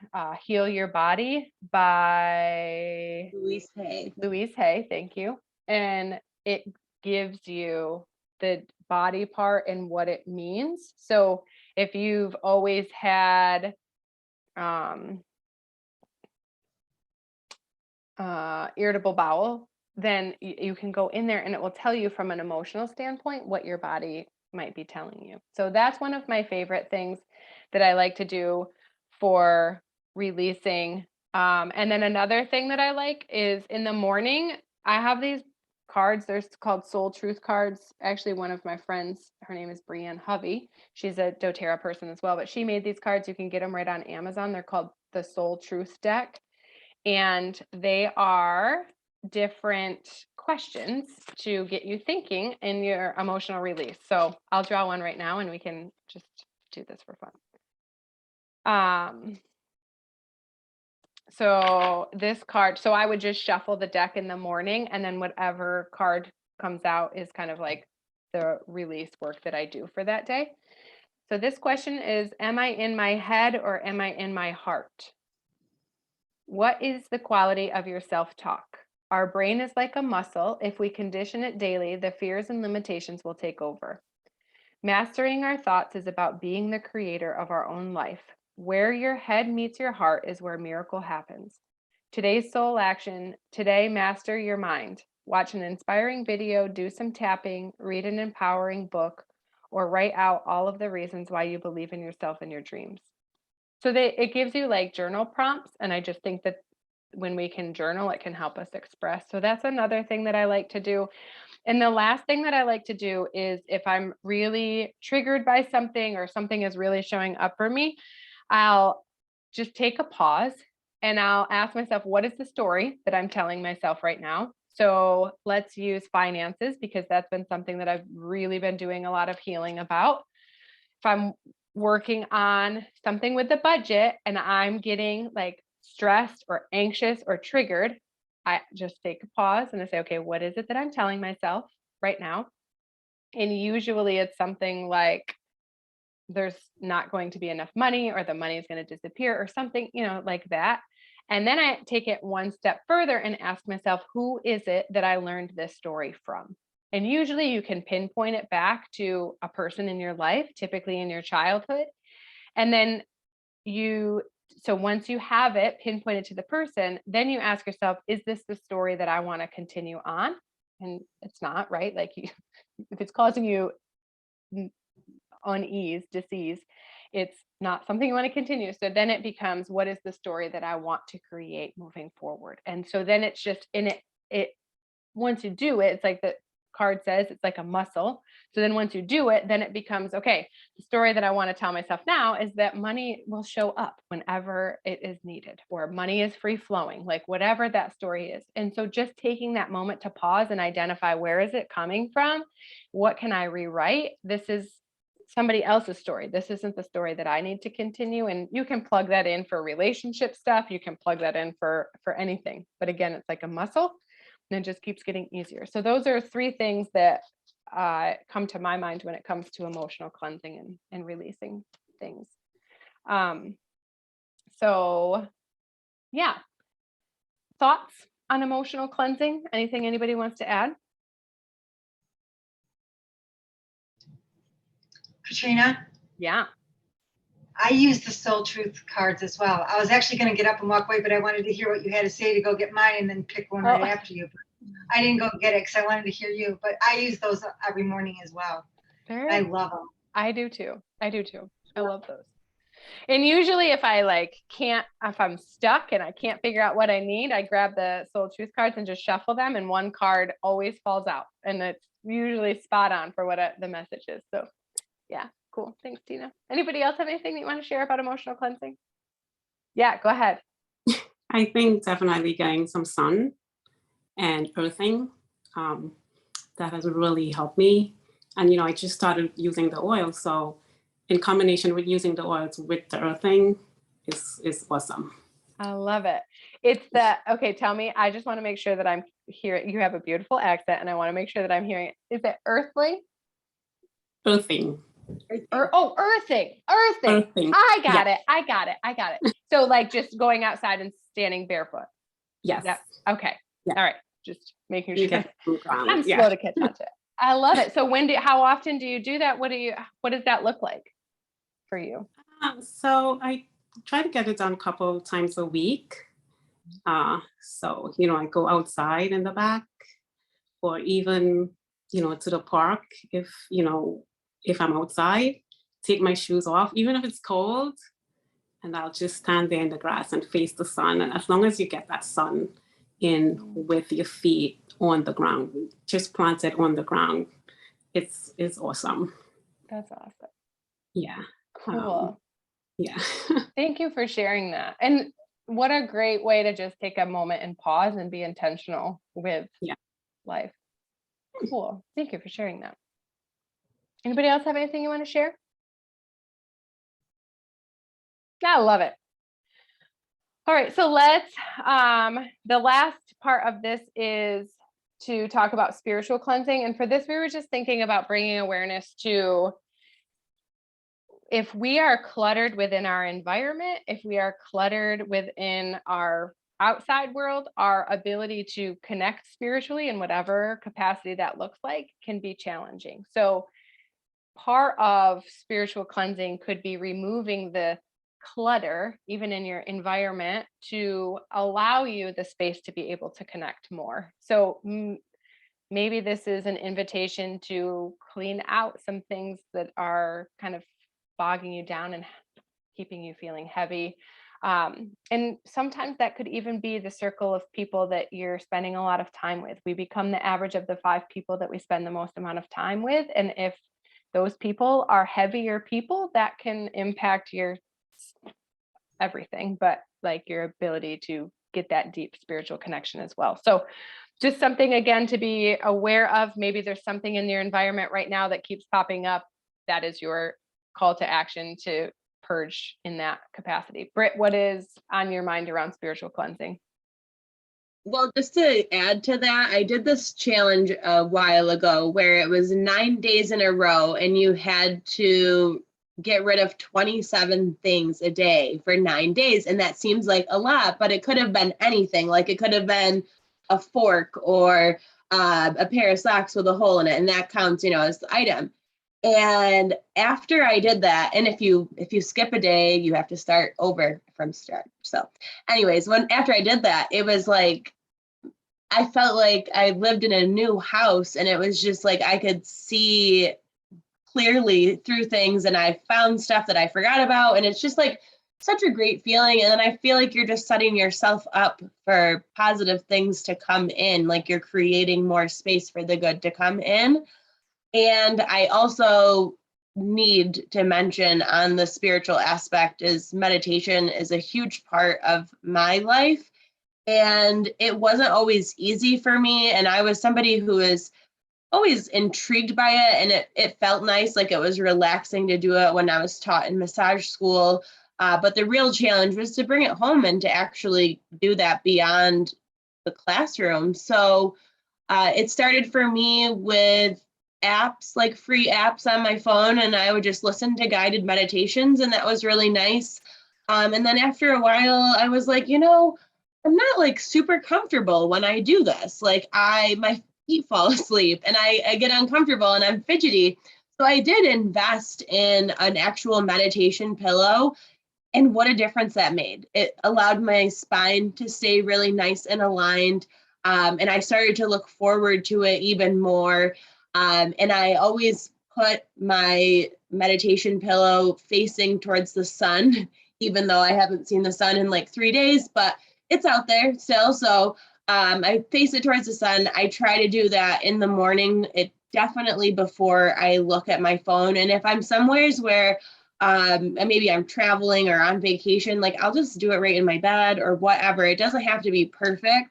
Heal Your Body by
Louise Hay.
Louise Hay, thank you. And it gives you the body part and what it means. So if you've always had irritable bowel, then you can go in there and it will tell you from an emotional standpoint what your body might be telling you. So that's one of my favorite things that I like to do for releasing. And then another thing that I like is in the morning, I have these cards. They're called Soul Truth cards. Actually, one of my friends, her name is Brianne Hovey. She's a doTERRA person as well, but she made these cards. You can get them right on Amazon. They're called the Soul Truth deck. And they are different questions to get you thinking in your emotional release. So I'll draw one right now and we can just do this for fun. So this card, so I would just shuffle the deck in the morning and then whatever card comes out is kind of like the release work that I do for that day. So this question is, am I in my head or am I in my heart? What is the quality of your self-talk? Our brain is like a muscle. If we condition it daily, the fears and limitations will take over. Mastering our thoughts is about being the creator of our own life. Where your head meets your heart is where miracle happens. Today's soul action, today master your mind. Watch an inspiring video, do some tapping, read an empowering book, or write out all of the reasons why you believe in yourself and your dreams. So it gives you like journal prompts. And I just think that when we can journal, it can help us express. So that's another thing that I like to do. And the last thing that I like to do is if I'm really triggered by something or something is really showing up for me, I'll just take a pause and I'll ask myself, what is the story that I'm telling myself right now? So let's use finances because that's been something that I've really been doing a lot of healing about. If I'm working on something with the budget and I'm getting like stressed or anxious or triggered, I just take a pause and I say, okay, what is it that I'm telling myself right now? And usually it's something like there's not going to be enough money or the money is going to disappear or something, like that. And then I take it one step further and ask myself, who is it that I learned this story from? And usually you can pinpoint it back to a person in your life, typically in your childhood. And then so once you have it pinpointed to the person, then you ask yourself, is this the story that I want to continue on? And it's not, right? Like if it's causing you unease, disease, it's not something you want to continue. So then it becomes, what is the story that I want to create moving forward? And so then it's just once you do it, it's like the card says, it's like a muscle. So then once you do it, then it becomes, okay, the story that I want to tell myself now is that money will show up whenever it is needed, or money is free flowing, like whatever that story is. And so just taking that moment to pause and identify, where is it coming from? What can I rewrite? This is somebody else's story. This isn't the story that I need to continue. And you can plug that in for relationship stuff. You can plug that in for anything. But again, it's like a muscle. And it just keeps getting easier. So those are 3 things that come to my mind when it comes to emotional cleansing and releasing things. So yeah, thoughts on emotional cleansing? Anything anybody wants to add?
Katrina,
Yeah.
I use the Soul Truth cards as well. I was actually going to get up and walk away, but I wanted to hear what you had to say to go get mine and then pick one right after you. But I didn't go get it because I wanted to hear you, but I use those every morning as well. I love them.
I do too. I love those. And usually if I'm stuck and I can't figure out what I need, I grab the Soul Truth cards and just shuffle them, and one card always falls out, and it's usually spot on for what the message is. So yeah, cool. Thanks, Tina. Anybody else have anything that you want to share about emotional cleansing? Yeah, go ahead.
I think definitely getting some sun and earthing, that has really helped me. And, I just started using the oil. So in combination with using the oils with the earthing is awesome.
I love it. It's the, okay, tell me, I just want to make sure that I'm hearing, you have a beautiful accent and I want to make sure that I'm hearing it. Is it earthling?
Earthing.
Earthing.
Earthing.
I got it. So like just going outside and standing barefoot.
Yes.
Okay.
Yeah.
All right. Just making
You
sure.
get some ground.
I'm slow to catch on to it. I love it. So how often do you do that? What does that look like for you?
So I try to get it done a couple of times a week. So, I go outside in the back or even, to the park if I'm outside, take my shoes off, even if it's cold, and I'll just stand there in the grass and face the sun. And as long as you get that sun in with your feet on the ground, just planted on the ground, it's awesome.
That's awesome.
Yeah.
Cool.
Yeah.
Thank you for sharing that. And what a great way to just take a moment and pause and be intentional with life. Cool. Thank you for sharing that. Anybody else have anything you want to share? I love it. All right, so let's, the last part of this is to talk about spiritual cleansing. And for this, we were just thinking about bringing awareness to if we are cluttered within our environment, if we are cluttered within our outside world, our ability to connect spiritually in whatever capacity that looks like can be challenging. So part of spiritual cleansing could be removing the clutter, even in your environment, to allow you the space to be able to connect more. So maybe this is an invitation to clean out some things that are kind of bogging you down and keeping you feeling heavy. And sometimes that could even be the circle of people that you're spending a lot of time with. We become the average of the 5 people that we spend the most amount of time with. And if those people are heavier people, that can impact your everything, but like your ability to get that deep spiritual connection as well. So just something, again, to be aware of. Maybe there's something in your environment right now that keeps popping up. That is your call to action to purge in that capacity. Britt, what is on your mind around spiritual cleansing?
Well, just to add to that, I did this challenge a while ago where it was 9 days in a row and you had to get rid of 27 things a day for 9 days. And that seems like a lot, but it could have been anything. Like it could have been a fork or a pair of socks with a hole in it. And that counts, as the item. And after I did that, and if you skip a day, you have to start over from start. So anyways, after I did that, it was like, I felt like I lived in a new house and it was just like, I could see clearly through things and I found stuff that I forgot about. And it's just like such a great feeling. And then I feel like you're just setting yourself up for positive things to come in, like you're creating more space for the good to come in. And I also need to mention on the spiritual aspect is meditation is a huge part of my life. And it wasn't always easy for me. And I was somebody who was always intrigued by it. And it felt nice, like it was relaxing to do it when I was taught in massage school. But the real challenge was to bring it home and to actually do that beyond the classroom. So it started for me with apps, like free apps on my phone, and I would just listen to guided meditations, and that was really nice. And then after a while, I was like, I'm not like super comfortable when I do this. Like my feet fall asleep and I get uncomfortable and I'm fidgety. So I did invest in an actual meditation pillow, and what a difference that made. It allowed my spine to stay really nice and aligned. And I started to look forward to it even more. And I always put my meditation pillow facing towards the sun, even though I haven't seen the sun in like 3 days, but it's out there still. So I face it towards the sun. I try to do that in the morning. It definitely before I look at my phone. And if I'm somewheres where maybe I'm traveling or on vacation, like I'll just do it right in my bed or whatever. It doesn't have to be perfect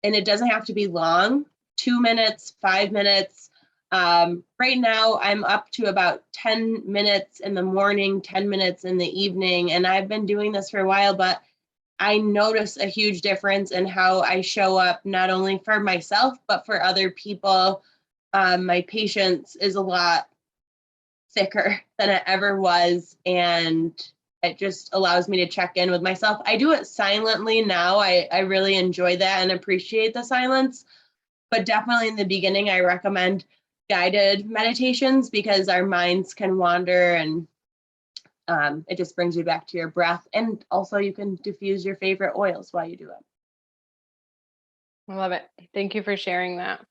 and it doesn't have to be long, 2 minutes, 5 minutes. Right now, I'm up to about 10 minutes in the morning, 10 minutes in the evening, and I've been doing this for a while, but I notice a huge difference in how I show up, not only for myself, but for other people. My patience is a lot thicker than it ever was, and it just allows me to check in with myself. I do it silently now. I really enjoy that and appreciate the silence, but definitely in the beginning, I recommend guided meditations because our minds can wander, and it just brings you back to your breath. And also you can diffuse your favorite oils while you do it.
I love it. Thank you for sharing that.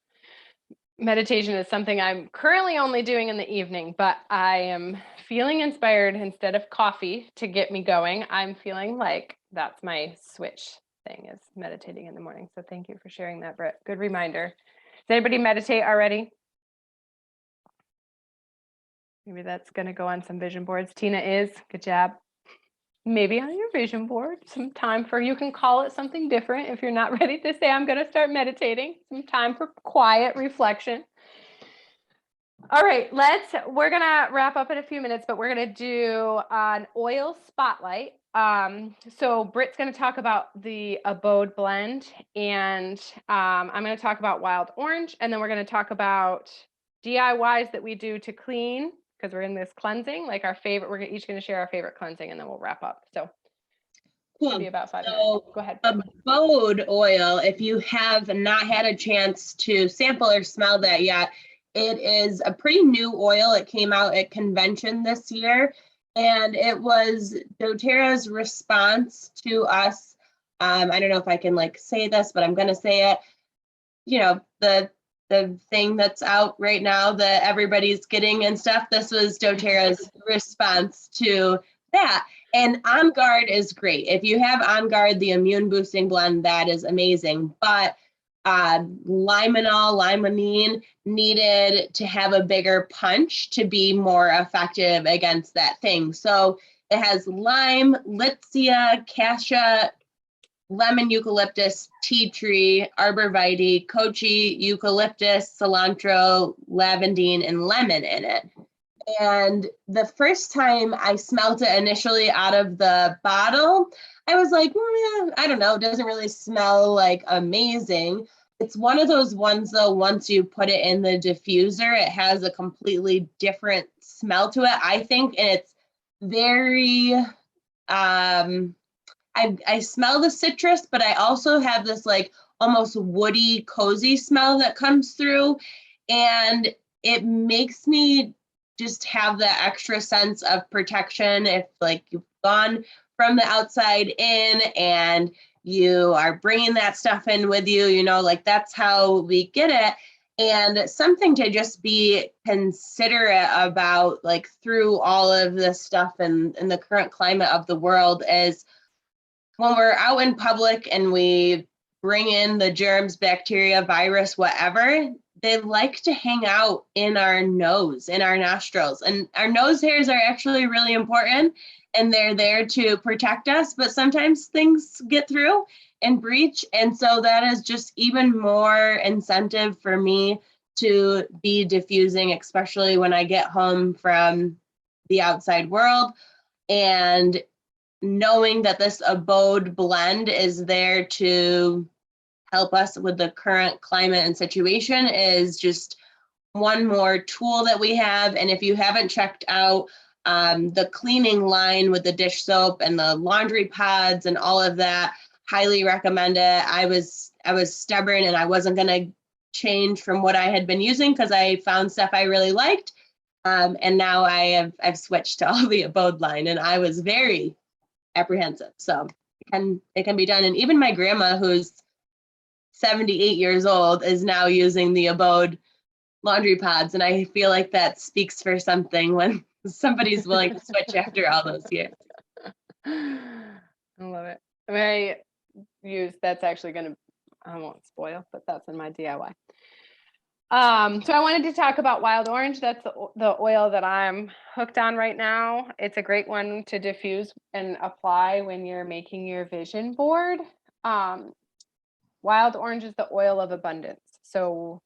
Meditation is something I'm currently only doing in the evening, but I am feeling inspired instead of coffee to get me going. I'm feeling like that's my switch thing, is meditating in the morning. So thank you for sharing that, Britt. Good reminder. Does anybody meditate already? Maybe that's going to go on some vision boards. Tina is. Good job. Maybe on your vision board, some time for, you can call it something different if you're not ready to say, I'm going to start meditating, some time for quiet reflection. All right, we're going to wrap up in a few minutes, but we're going to do an oil spotlight. So Britt's going to talk about the Abode blend, and I'm going to talk about wild orange, and then we're going to talk about DIYs that we do to clean, because we're in this cleansing, like our favorite, we're each going to share our favorite cleansing, and then we'll wrap up. So
Cool.
be about 5
So,
minutes. Go ahead.
Abode oil, if you have not had a chance to sample or smell that yet, it is a pretty new oil. It came out at convention this year, and it was doTERRA's response to us. I don't know if I can like say this, but I'm going to say it. You know, the thing that's out right now that everybody's getting and stuff, this was doTERRA's response to that. And On Guard is great. If you have On Guard, the immune boosting blend, that is amazing. But limonene needed to have a bigger punch to be more effective against that thing. So it has lime, litsea, cassia, lemon, eucalyptus, tea tree, arborvitae, kochi, eucalyptus, cilantro, lavandine, and lemon in it. And the first time I smelt it initially out of the bottle, I was like, yeah, I don't know, it doesn't really smell like amazing. It's one of those ones though, once you put it in the diffuser, it has a completely different smell to it, I think. And it's very, I smell the citrus, but I also have this like almost woody, cozy smell that comes through. And it makes me just have that extra sense of protection if like you've gone from the outside in and you are bringing that stuff in with you, you know, like that's how we get it. And something to just be considerate about, like through all of this stuff and in the current climate of the world, is when we're out in public and we bring in the germs, bacteria, virus, whatever, they like to hang out in our nose, in our nostrils. And our nose hairs are actually really important, and they're there to protect us, but sometimes things get through and breach. And so that is just even more incentive for me to be diffusing, especially when I get home from the outside world. And knowing that this Abode blend is there to help us with the current climate and situation is just one more tool that we have. And if you haven't checked out the cleaning line with the dish soap and the laundry pods and all of that, highly recommend it. I was stubborn and I wasn't going to change from what I had been using because I found stuff I really liked. And now I've switched to all the Abode line, and I was very apprehensive. So it can be done. And even my grandma, who's 78 years old, is now using the Abode laundry pods. And I feel like that speaks for something when somebody's willing to switch after all those years.
I love it. I use, that's actually going to, I won't spoil, but that's in my DIY. So I wanted to talk about wild orange. That's the oil that I'm hooked on right now. It's a great one to diffuse and apply when you're making your vision board. Wild orange is the oil of abundance. So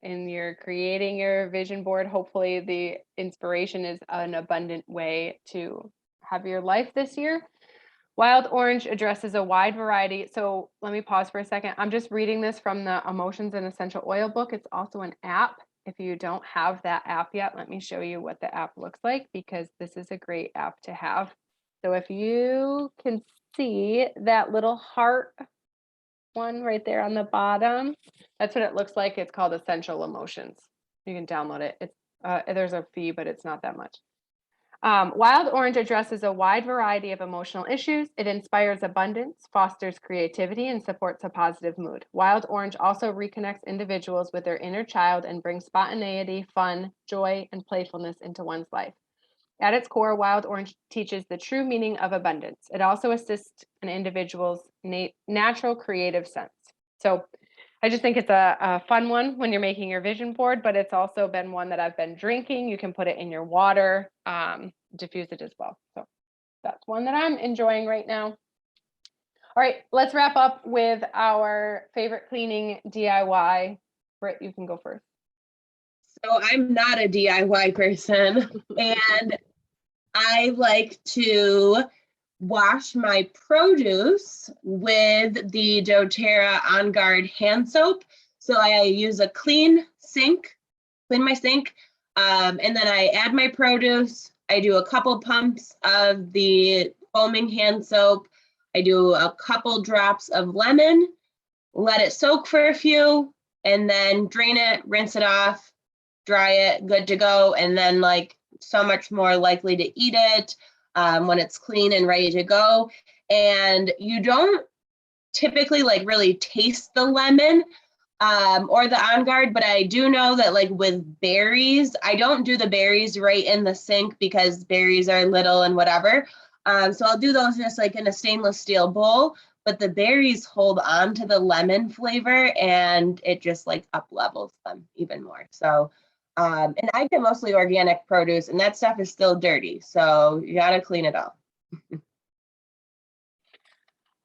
in your creating your vision board. Hopefully the inspiration is an abundant way to have your life this year. Wild Orange addresses a wide variety. So let me pause for a second. I'm just reading this from the Emotions and Essential Oil book. It's also an app. If you don't have that app yet, let me show you what the app looks like, because this is a great app to have. So if you can see that little heart one right there on the bottom, that's what it looks like. It's called Essential Emotions. You can download it. It's there's a fee, but it's not that much. Wild Orange addresses a wide variety of emotional issues. It inspires abundance, fosters creativity, and supports a positive mood. Wild Orange also reconnects individuals with their inner child and brings spontaneity, fun, joy, and playfulness into one's life. At its core, Wild Orange teaches the true meaning of abundance. It also assists an individual's natural creative sense. So I just think it's a fun one when you're making your vision board, but it's also been one that I've been drinking. You can put it in your water, diffuse it as well. So that's one that I'm enjoying right now. All right, let's wrap up with our favorite cleaning DIY. Britt, you can go first.
So I'm not a DIY person, and I like to wash my produce with the doTERRA On Guard hand soap. So I use a clean my sink, and then I add my produce. I do a couple pumps of the foaming hand soap. I do a couple drops of lemon, let it soak for a few, and then drain it, rinse it off, dry it, good to go. And then like so much more likely to eat it when it's clean and ready to go. And you don't typically like really taste the lemon or the On Guard, but I do know that like with berries, I don't do the berries right in the sink because berries are little and whatever. So I'll do those just like in a stainless steel bowl, but the berries hold on to the lemon flavor and it just like up levels them even more. So and I get mostly organic produce and that stuff is still dirty. So you got to clean it up.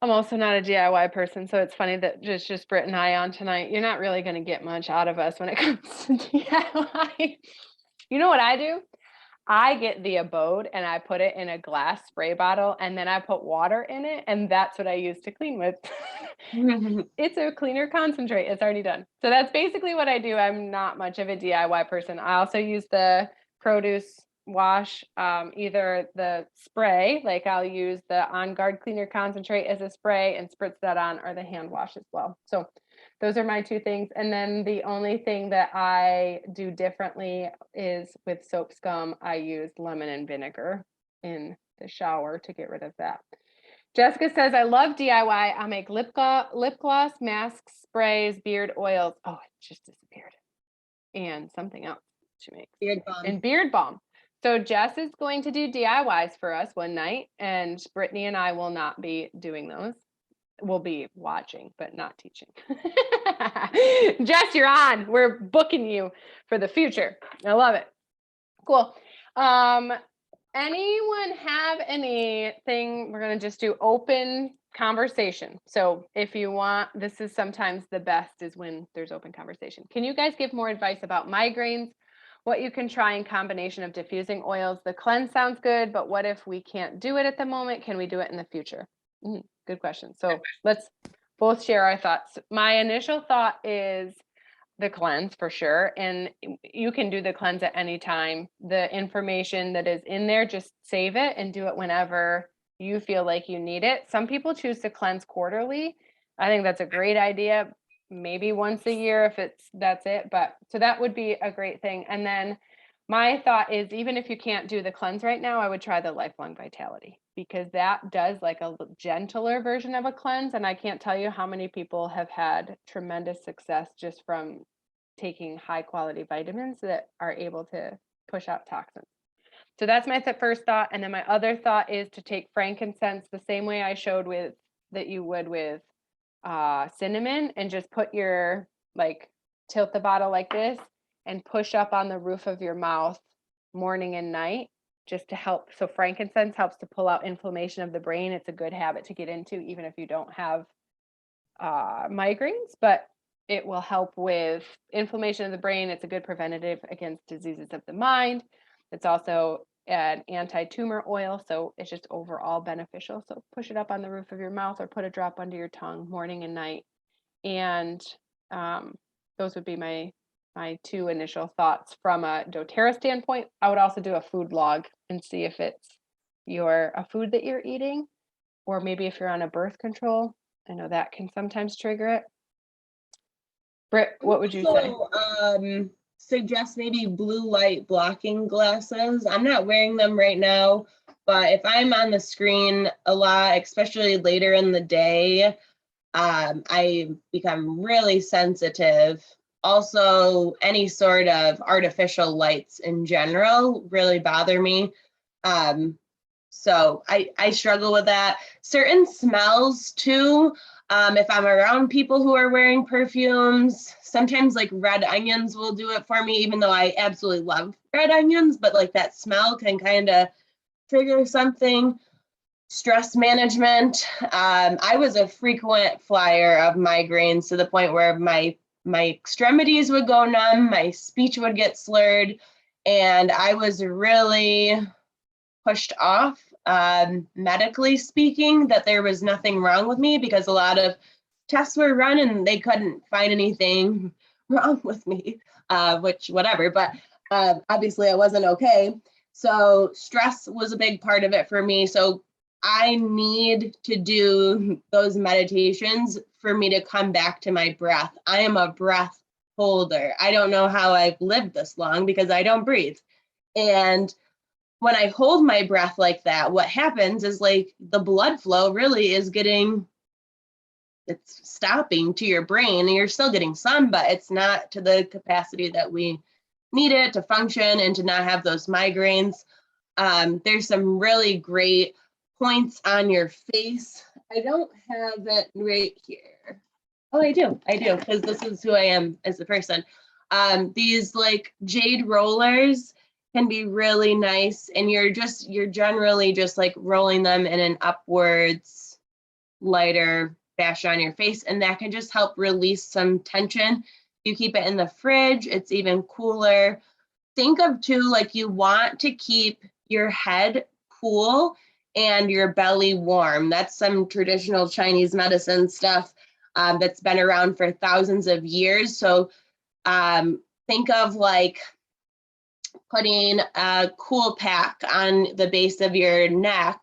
I'm also not a DIY person, so it's funny that just Britt and I on tonight. You're not really going to get much out of us when it comes to DIY. You know what I do? I get the Abode and I put it in a glass spray bottle and then I put water in it and that's what I use to clean with. It's a cleaner concentrate. It's already done. So that's basically what I do. I'm not much of a DIY person. I also use the produce wash, either the spray, like I'll use the On Guard cleaner concentrate as a spray and spritz that on, or the hand wash as well. So those are my two things. And then the only thing that I do differently is with soap scum, I use lemon and vinegar in the shower to get rid of that. Jessica says, I love DIY. I make lip gloss, masks, sprays, beard oils. Oh, it just disappeared. And something else she makes.
Beard balm.
And beard balm. So Jess is going to do DIYs for us one night, and Brittany and I will not be doing those. We'll be watching, but not teaching. Jess, you're on. We're booking you for the future. I love it. Cool. Anyone have anything? We're going to just do open conversation. So if you want, this is sometimes the best is when there's open conversation. Can you guys give more advice about migraines? What you can try in combination of diffusing oils? The cleanse sounds good, but what if we can't do it at the moment? Can we do it in the future? Good question. So let's both share our thoughts. My initial thought is the cleanse for sure. And you can do the cleanse at any time. The information that is in there, just save it and do it whenever you feel like you need it. Some people choose to cleanse quarterly. I think that's a great idea. Maybe once a year if that's it. But so that would be a great thing. And then my thought is, even if you can't do the cleanse right now, I would try the Lifelong Vitality, because that does like a gentler version of a cleanse. And I can't tell you how many people have had tremendous success just from taking high quality vitamins that are able to push out toxins. So that's my first thought. And then my other thought is to take frankincense the same way I showed with that you would with cinnamon, and just put your, like, tilt the bottle like this and push up on the roof of your mouth morning and night, just to help. So frankincense helps to pull out inflammation of the brain. It's a good habit to get into, even if you don't have migraines, but it will help with inflammation of the brain. It's a good preventative against diseases of the mind. It's also an anti-tumor oil, so it's just overall beneficial. So push it up on the roof of your mouth or put a drop under your tongue morning and night. And those would be my two initial thoughts from a doTERRA standpoint. I would also do a food log and see if it's a food that you're eating, or maybe if you're on a birth control. I know that can sometimes trigger it. Britt, what would you say?
So, suggest maybe blue light blocking glasses. I'm not wearing them right now, but if I'm on the screen a lot, especially later in the day, I become really sensitive. Also, any sort of artificial lights in general really bother me. So I struggle with that. Certain smells too. If I'm around people who are wearing perfumes, sometimes like red onions will do it for me, even though I absolutely love red onions, but like that smell can kind of trigger something. Stress management. I was a frequent flyer of migraines to the point where my extremities would go numb, my speech would get slurred, and I was really pushed off, medically speaking, that there was nothing wrong with me because a lot of tests were run and they couldn't find anything wrong with me, which whatever, but obviously I wasn't okay. So stress was a big part of it for me. So I need to do those meditations for me to come back to my breath. I am a breath holder. I don't know how I've lived this long because I don't breathe. And when I hold my breath like that, what happens is like the blood flow really is it's stopping to your brain, and you're still getting some, but it's not to the capacity that we need it to function and to not have those migraines. There's some really great points on your face. I don't have it right here. Oh, I do, because this is who I am as a person. These like jade rollers can be really nice, and you're generally just like rolling them in an upwards lighter fashion on your face, and that can just help release some tension. You keep it in the fridge, it's even cooler. Think of too, like you want to keep your head cool and your belly warm. That's some traditional Chinese medicine stuff that's been around for thousands of years. So think of like putting a cool pack on the base of your neck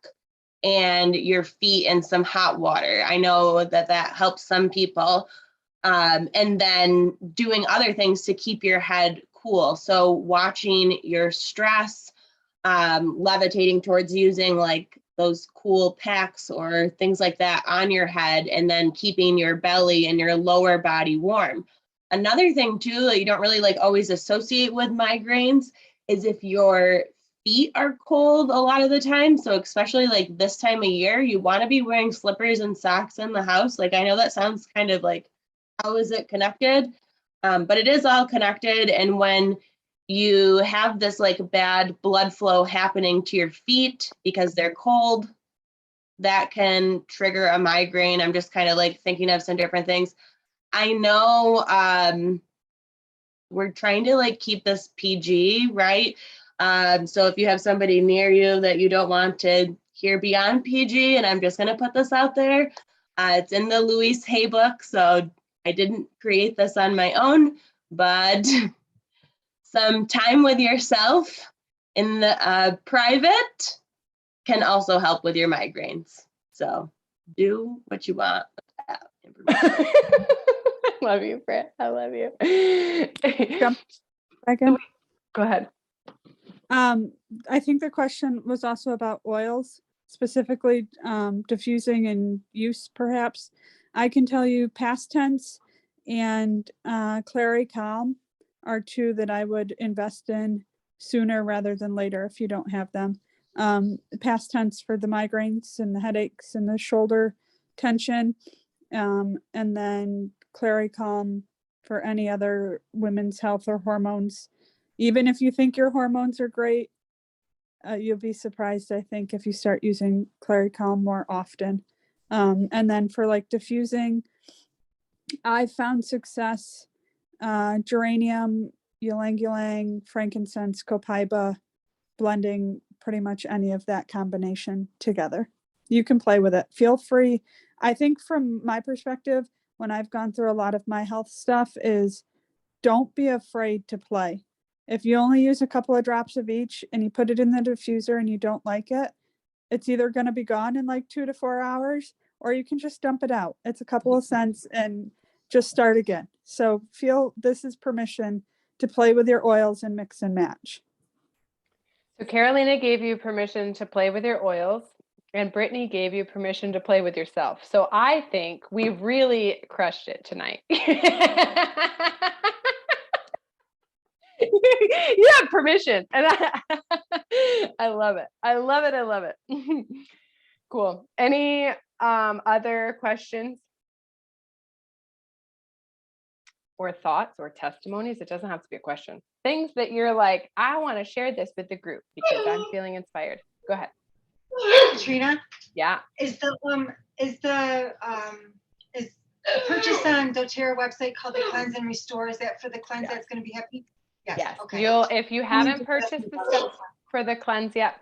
and your feet in some hot water. I know that helps some people. And then doing other things to keep your head cool. So watching your stress, levitating towards using like those cool packs or things like that on your head, and then keeping your belly and your lower body warm. Another thing too that you don't really like always associate with migraines is if your feet are cold a lot of the time. So especially like this time of year, you want to be wearing slippers and socks in the house. Like I know that sounds kind of like, how is it connected? But it is all connected. And when you have this like bad blood flow happening to your feet because they're cold, that can trigger a migraine. I'm just kind of like thinking of some different things. I know we're trying to like keep this PG, right? So if you have somebody near you that you don't want to hear beyond PG, and I'm just going to put this out there, it's in the Louise Hay book, so I didn't create this on my own, but some time with yourself in the private can also help with your migraines. So do what you want with that information.
I love you, Britt. I love you.
Second.
Go ahead.
I think the question was also about oils, specifically diffusing and use perhaps. I can tell you past tense and Clary Calm are two that I would invest in sooner rather than later if you don't have them. Past tense for the migraines and the headaches and the shoulder tension, and then Clary Calm for any other women's health or hormones. Even if you think your hormones are great, you'll be surprised, I think, if you start using Clary Calm more often. And then for like diffusing, I found success, geranium, ylang ylang, frankincense, copaiba, blending pretty much any of that combination together. You can play with it. Feel free. I think from my perspective, when I've gone through a lot of my health stuff is don't be afraid to play. If you only use a couple of drops of each and you put it in the diffuser and you don't like it, it's either going to be gone in like 2 to 4 hours, or you can just dump it out. It's a couple of cents and just start again. So feel this is permission to play with your oils and mix and match.
So Carolina gave you permission to play with your oils, and Brittany gave you permission to play with yourself. So I think we really crushed it tonight. You have permission, and I love it. I love it. I love it. Cool. Any other questions or thoughts or testimonies? It doesn't have to be a question. Things that you're like, I want to share this with the group because I'm feeling inspired. Go ahead.
Katrina,
Yeah.
is the purchase on doTERRA website called the Cleanse and Restore? Is that for the cleanse that's going to be happy?
Yes.
Okay.
You'll, if you haven't purchased the stuff for the cleanse yet,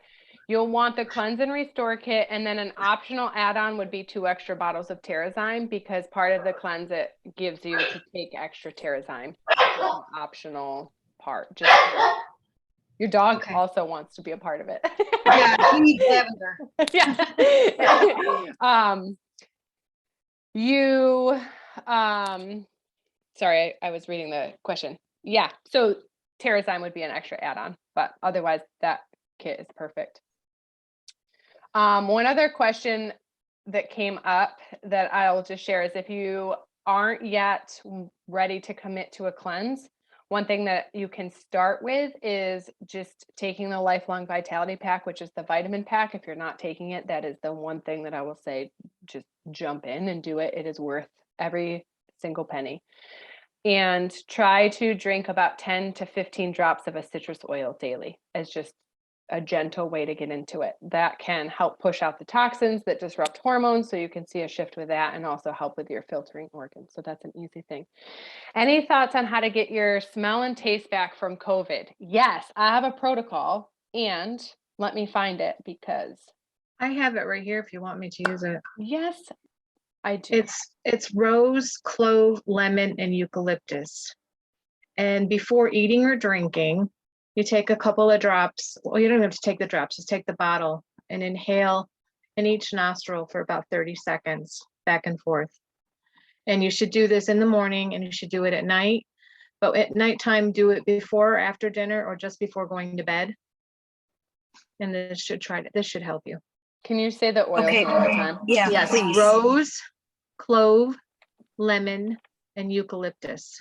you'll want the Cleanse and Restore kit, and then an optional add-on would be 2 extra bottles of Terrazyme, because part of the cleanse it gives you to take extra Terrazyme. Optional part. Just your dog
Okay.
also wants to be a part of it.
Yeah, he needs lavender.
Yeah. Sorry, I was reading the question. Yeah, so Terrazyme would be an extra add-on, but otherwise that kit is perfect. One other question that came up that I'll just share is if you aren't yet ready to commit to a cleanse, one thing that you can start with is just taking the Lifelong Vitality Pack, which is the vitamin pack. If you're not taking it, that is the one thing that I will say, just jump in and do it. It is worth every single penny. And try to drink about 10 to 15 drops of a citrus oil daily as just a gentle way to get into it. That can help push out the toxins that disrupt hormones, so you can see a shift with that, and also help with your filtering organs. So that's an easy thing. Any thoughts on how to get your smell and taste back from COVID? Yes, I have a protocol, and let me find it because
I have it right here if you want me to use it.
yes, I do.
It's rose, clove, lemon, and eucalyptus. And before eating or drinking, you take a couple of drops. Well, you don't have to take the drops, just take the bottle and inhale in each nostril for about 30 seconds, back and forth. And you should do this in the morning, and you should do it at night. But at nighttime, do it before or after dinner, or just before going to bed. And this should help you.
Can you say the oils
Okay.
one more time?
Yeah,
Yes,
please.
rose, clove, lemon, and eucalyptus.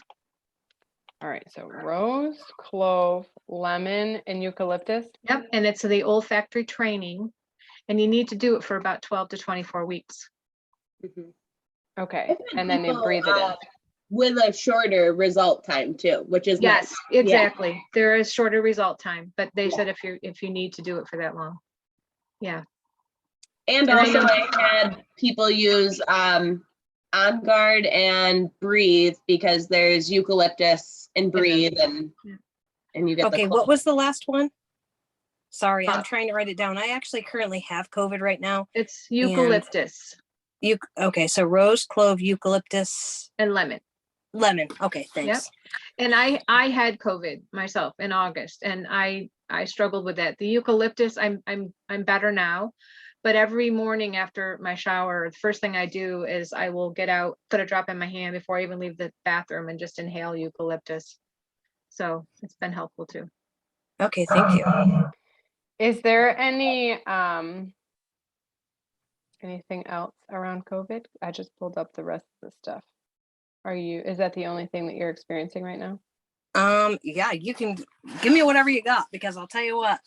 All right, so rose, clove, lemon, and eucalyptus.
Yep, and it's the olfactory training, and you need to do it for about 12 to 24 weeks.
Okay,
I've had
and then you
people,
breathe it in.
With a shorter result time too, which is
Yes,
nice.
exactly. There is shorter result time, but they said if you need to do it for that long. Yeah.
And
And I
also
know-
I had people use On Guard and Breathe, because there's eucalyptus and Breathe, and you get
Okay,
the
what was the last one? Sorry, I'm
Uh,
trying to write it down. I actually currently have COVID right now.
It's eucalyptus
Okay, so rose, clove, eucalyptus,
and lemon.
lemon. Okay, thanks.
And I had COVID myself in August, and I struggled with that. The eucalyptus, I'm better now, but every morning after my shower, the first thing I do is I will get out, put a drop in my hand before I even leave the bathroom, and just inhale eucalyptus. So it's been helpful too.
Okay, thank you.
Is there any anything else around COVID? I just pulled up the rest of the stuff. Is that the only thing that you're experiencing right now?
Yeah, you can give me whatever you got, because I'll tell you what,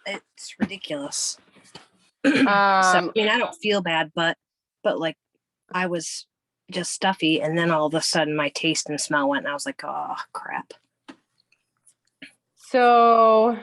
it's ridiculous. So, I mean, I don't feel bad, but like I was just stuffy, and then all of a sudden my taste and smell went, and I was like, oh crap.
So,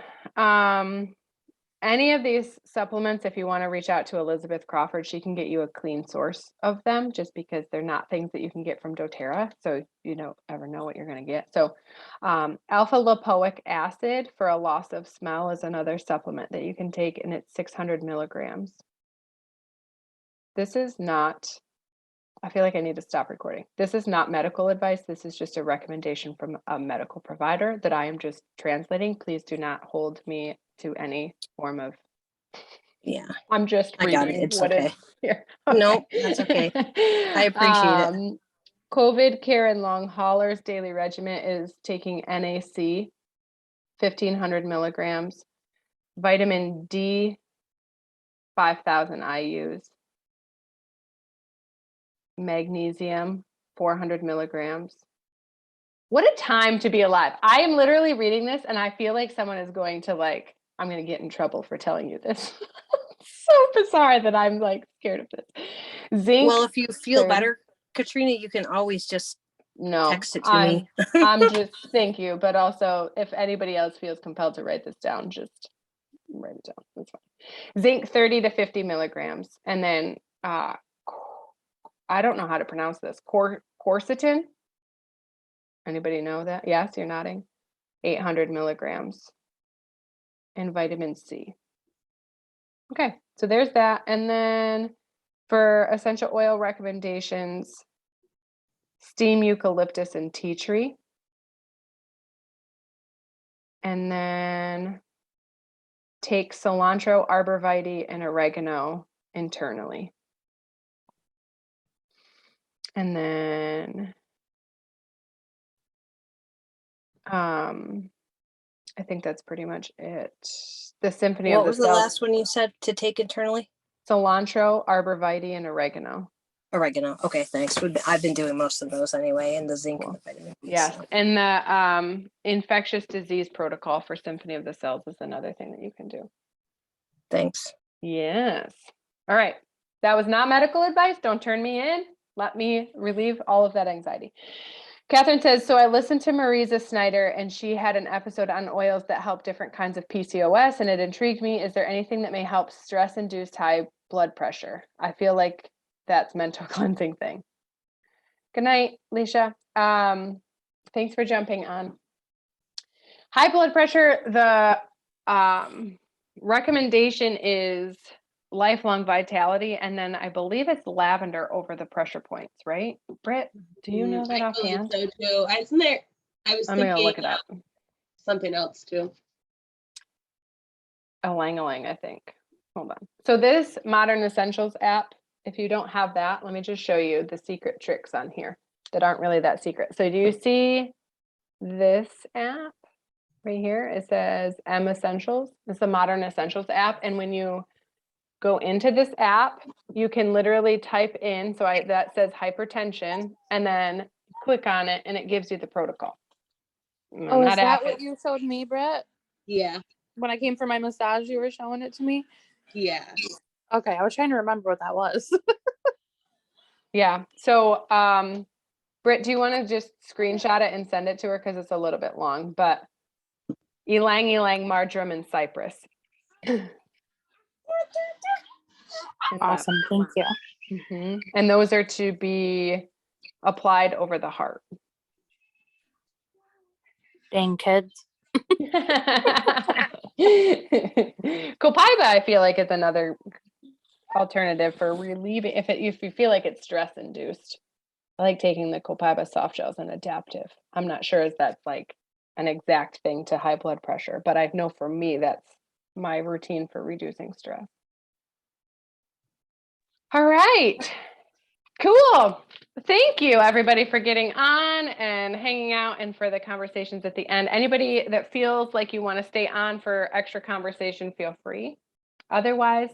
any of these supplements, if you want to reach out to Elizabeth Crawford, she can get you a clean source of them just because they're not things that you can get from doTERRA. So you don't ever know what you're going to get. So alpha lipoic acid for a loss of smell is another supplement that you can take, and it's 600 milligrams. This is not, I feel like I need to stop recording. This is not medical advice. This is just a recommendation from a medical provider that I am just translating. Please do not hold me to any form of,
Yeah.
I'm just
I
reading
got it. It's
what is
okay.
here.
Nope, that's okay. I appreciate it.
COVID care and long haulers daily regimen is taking NAC, 1500 milligrams, vitamin D, 5,000 IUs, magnesium, 400 milligrams. What a time to be alive. I am literally reading this and I feel like someone is going to like, I'm going to get in trouble for telling you this. So bizarre that I'm like scared of this. Zinc.
Well, if you feel
30.
better, Katrina, you can always just
No,
text it to me.
I'm just, thank you. But also if anybody else feels compelled to write this down, just write it down. That's fine. Zinc 30 to 50 milligrams. And then I don't know how to pronounce this. Quercetin. Anybody know that? Yes, you're nodding. 800 milligrams. And vitamin C. Okay, so there's that. And then for essential oil recommendations, steam eucalyptus and tea tree. And then take cilantro, arborvitae, and oregano internally. And then I think that's pretty much it. The Symphony
What
of the
was the
Cells.
last one you said to take internally?
Cilantro, arborvitae, and oregano.
Oregano. Okay, thanks. I've been doing most of those anyway, and the zinc
Cool.
and the vitamin.
Yes,
So.
and the infectious disease protocol for Symphony of the Cells is another thing that you can do.
Thanks.
Yes. All right. That was not medical advice. Don't turn me in. Let me relieve all of that anxiety. Catherine says, so I listened to Marisa Snyder and she had an episode on oils that help different kinds of PCOS and it intrigued me. Is there anything that may help stress-induced high blood pressure? I feel like that's mental cleansing thing. Good night, Leisha. Thanks for jumping on. High blood pressure, the recommendation is lifelong vitality, and then I believe it's lavender over the pressure points, right? Britt, do you know that
I believe
offhand?
so too. Isn't there? I was
I'm gonna
thinking
look it up.
something else too.
Ylang-ylang, I think. Hold on. So this Modern Essentials app, if you don't have that, let me just show you the secret tricks on here that aren't really that secret. So do you see this app right here? It says M Essentials. It's the Modern Essentials app, and when you go into this app, you can literally type in, so that says hypertension, and then click on it, and it gives you the protocol.
Oh, is that what you showed me, Brett?
Yeah.
When I came for my massage, you were showing it to me?
Yeah.
Okay, I was trying to remember what that was.
Yeah, so Britt, do you want to just screenshot it and send it to her, because it's a little bit long, but ylang-ylang, marjoram, and cypress.
Awesome, thank you.
Mm-hmm. And those are to be applied over the heart.
Dang kids.
Copaiba, I feel like, is another alternative for relieving if you feel like it's stress induced. I like taking the Copaiba soft gels and adaptive. I'm not sure if that's like an exact thing to high blood pressure, but I know for me that's my routine for reducing stress. All right. Cool. Thank you, everybody, for getting on and hanging out and for the conversations at the end. Anybody that feels like you want to stay on for extra conversation, feel free. Otherwise,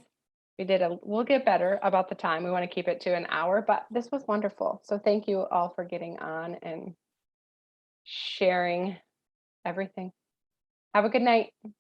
we'll get better about the time. We want to keep it to an hour, but this was wonderful. So thank you all for getting on and sharing everything. Have a good night.